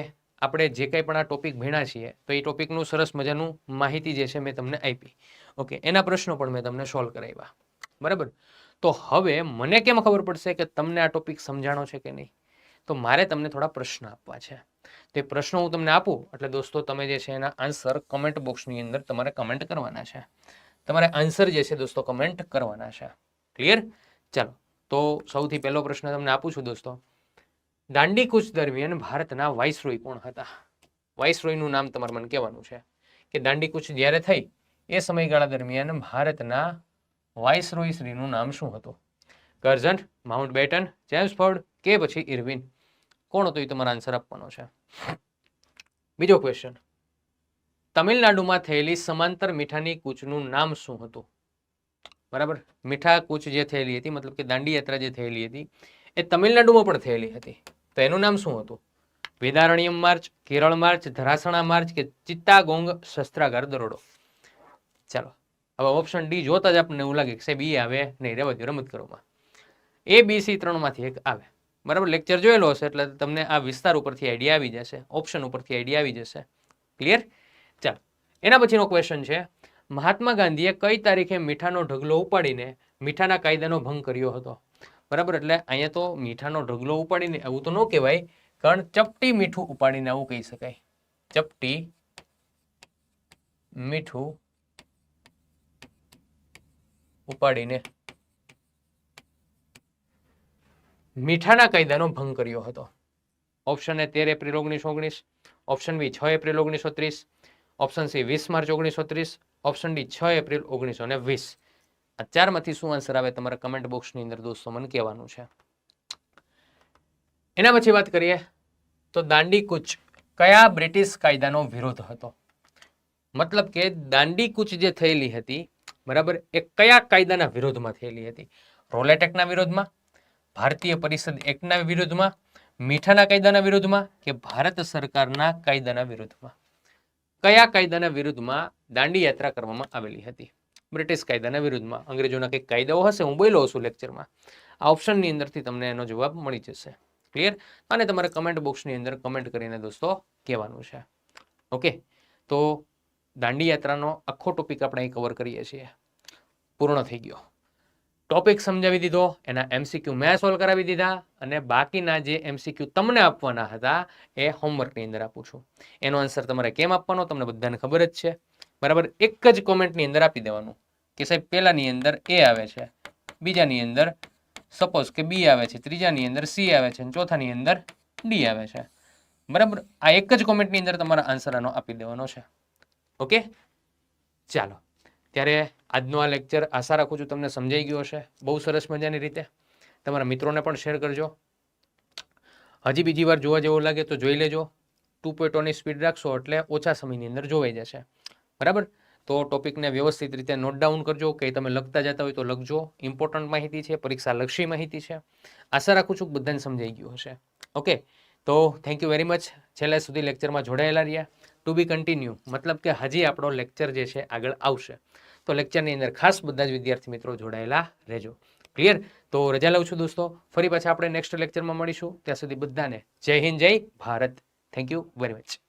આપણે જે કંઈ પણ આ ટોપિક ભણ્યા છીએ તો એ ટોપિકનું સરસ મજાનું માહિતી જે છે મેં તમને આપી. ઓકે, એના પ્રશ્નો પણ મેં તમને સોલ્વ કરાવ્યા. બરાબર, તો હવે મને કેમ ખબર પડશે કે તમને આ ટોપિક સમજાણો છે કે નહીં? તો મારે તમને થોડા પ્રશ્ન આપવા છે. તે પ્રશ્નો હું તમને આપું એટલે દોસ્તો તમે જે છે એના આન્સર કમેન્ટ બોક્સની અંદર તમારે કમેન્ટ કરવાના છે. તમારે આન્સર જે છે દોસ્તો કમેન્ટ કરવાના છે. ક્લિયર? ચાલો, તો સૌથી પહેલો પ્રશ્ન તમને આપું છું દોસ્તો. દાંડી કૂચ દરમિયાન ભારતના વાઇસરોય કોણ હતા? વાઇસરોયનું નામ તમારે મને કહેવાનું છે કે દાંડી કૂચ જ્યારે થઈ એ સમયગાળા દરમિયાન ભારતના વાઇસરોય શ્રીનું નામ શું હતું? કરઝન, માઉન્ટ બેટન, ચેમ્સફોર્ડ કે પછી ઇરવિન? કોણ હતું એ તમારે આન્સર આપવાનો છે. બીજો ક્વેશ્ચન, તમિલનાડુમાં થયેલી સમાંતર મીઠાની કૂચનું નામ શું હતું? બરાબર, મીઠા કૂચ જે થયેલી હતી, મતલબ કે દાંડી યાત્રા જે થયેલી હતી એ તમિલનાડુમાં પણ થયેલી હતી, તો એનું નામ શું હતું? Vedaranyam march, Kerala march, Dharasana march કે ચિત્તાગોંગ શસ્ત્રાગાર દરોડો? ચાલો, હવે ઓપ્શન ડી જોતા જ આપણને એવું લાગે કે સાહેબ ઈ આવે નહીં, રહેવા દો, રમત કરવામાં. એ બી સી ત્રણમાંથી એક આવે. બરાબર, લેક્ચર જોયેલો હશે એટલે તમને આ વિસ્તાર ઉપરથી આઈડિયા આવી જશે, ઓપ્શન ઉપરથી આઈડિયા આવી જશે. ક્લિયર? ચાલો, એના પછીનો ક્વેશ્ચન છે, મહાત્મા ગાંધીએ કઈ તારીખે મીઠાનો ઢગલો ઉપાડીને મીઠાના કાયદાનો ભંગ કર્યો હતો? બરાબર, એટલે અહીંયા તો મીઠાનો ઢગલો ઉપાડીને એવું તો ન કહેવાય, કારણ ચપટી મીઠું ઉપાડીને આવું કહી શકાય. ચપટી મીઠું ઉપાડીને મીઠાના કાયદાનો ભંગ કર્યો હતો. Option A 13 April 1919, option B 6 April 1930, option C 20 March 1930, option D 6 April 1920. આ ચારમાંથી શું આન્સર આવે તમારા કમેન્ટ બોક્સની અંદર દોસ્તો મને કહેવાનું છે. એના પછી વાત કરીએ તો દાંડી કૂચ કયા બ્રિટિશ કાયદાનો વિરોધ હતો? મતલબ કે દાંડી કૂચ જે થયેલી હતી, બરાબર, એ કયા કાયદાના વિરોધમાં થયેલી હતી? રોલેટ એક્ટના વિરોધમાં, ભારતીય પરિષદ એક્ટના વિરોધમાં, મીઠાના કાયદાના વિરોધમાં કે ભારત સરકારના કાયદાના વિરોધમાં? કયા કાયદાના વિરુદ્ધમાં દાંડી યાત્રા કરવામાં આવેલી હતી? બ્રિટિશ કાયદાના વિરુદ્ધમાં. અંગ્રેજોના કંઈક કાયદાઓ હશે, હું બોલ્યો છું લેક્ચરમાં. આ ઓપ્શનની અંદરથી તમને એનો જવાબ મળી જશે. ક્લિયર? અને તમારે કમેન્ટ બોક્સની અંદર કમેન્ટ કરીને દોસ્તો કહેવાનું છે. ઓકે, તો દાંડી યાત્રાનો આખો ટોપિક આપણે અહીં કવર કરીએ છીએ. પૂર્ણ થઈ ગયો. ટોપિક સમજાવી દીધો, એના એમસીક્યુ મેં સોલ્વ કરાવી દીધા, અને બાકીના જે એમસીક્યુ તમને આપવાના હતા એ હોમવર્કની અંદર આપું છું. એનો આન્સર તમારે કેમ આપવાનો તમને બધાને ખબર જ છે. બરાબર, એક જ કોમેન્ટની અંદર આપી દેવાનું કે સાહેબ પહેલાની અંદર એ આવે છે, બીજાની અંદર સપોઝ કે બી આવે છે, ત્રીજાની અંદર સી આવે છે, અને ચોથાની અંદર ડી આવે છે. બરાબર, આ એક જ કોમેન્ટની અંદર તમારા આન્સર આનો આપી દેવાનો છે. ઓકે, ચાલો, ત્યારે આજનો આ લેક્ચર આશા રાખું છું તમને સમજાઈ ગયો હશે બહુ સરસ મજાની રીતે. તમારા મિત્રોને પણ શેર કરજો. હજી બીજી વાર જોવા જેવું લાગે તો જોઈ લેજો. 2.0ની સ્પીડ રાખશો એટલે ઓછા સમયની અંદર જોવાઈ જશે. બરાબર, તો ટોપિકને વ્યવસ્થિત રીતે નોટ ડાઉન કરજો. કંઈ તમે લખતા જતા હોય તો લખજો. ઇમ્પોર્ટન્ટ માહિતી છે, પરીક્ષાલક્ષી માહિતી છે. આશા રાખું છું બધાને સમજાઈ ગયું હશે. ઓકે, તો થેન્ક યુ વેરી મચ. છેલ્લે સુધી લેક્ચરમાં જોડાયેલા રહ્યા. ટુ બી કન્ટિન્યુ, મતલબ કે હજી આપણો લેક્ચર જે છે આગળ આવશે, તો લેક્ચરની અંદર ખાસ બધા જ વિદ્યાર્થી મિત્રો જોડાયેલા રહેજો. ક્લિયર? તો રજા લઉં છું દોસ્તો. ફરી પાછા આપણે નેક્સ્ટ લેક્ચરમાં મળીશું. ત્યાં સુધી બધાને જય હિન્દ, જય Bharat. Thank you very much.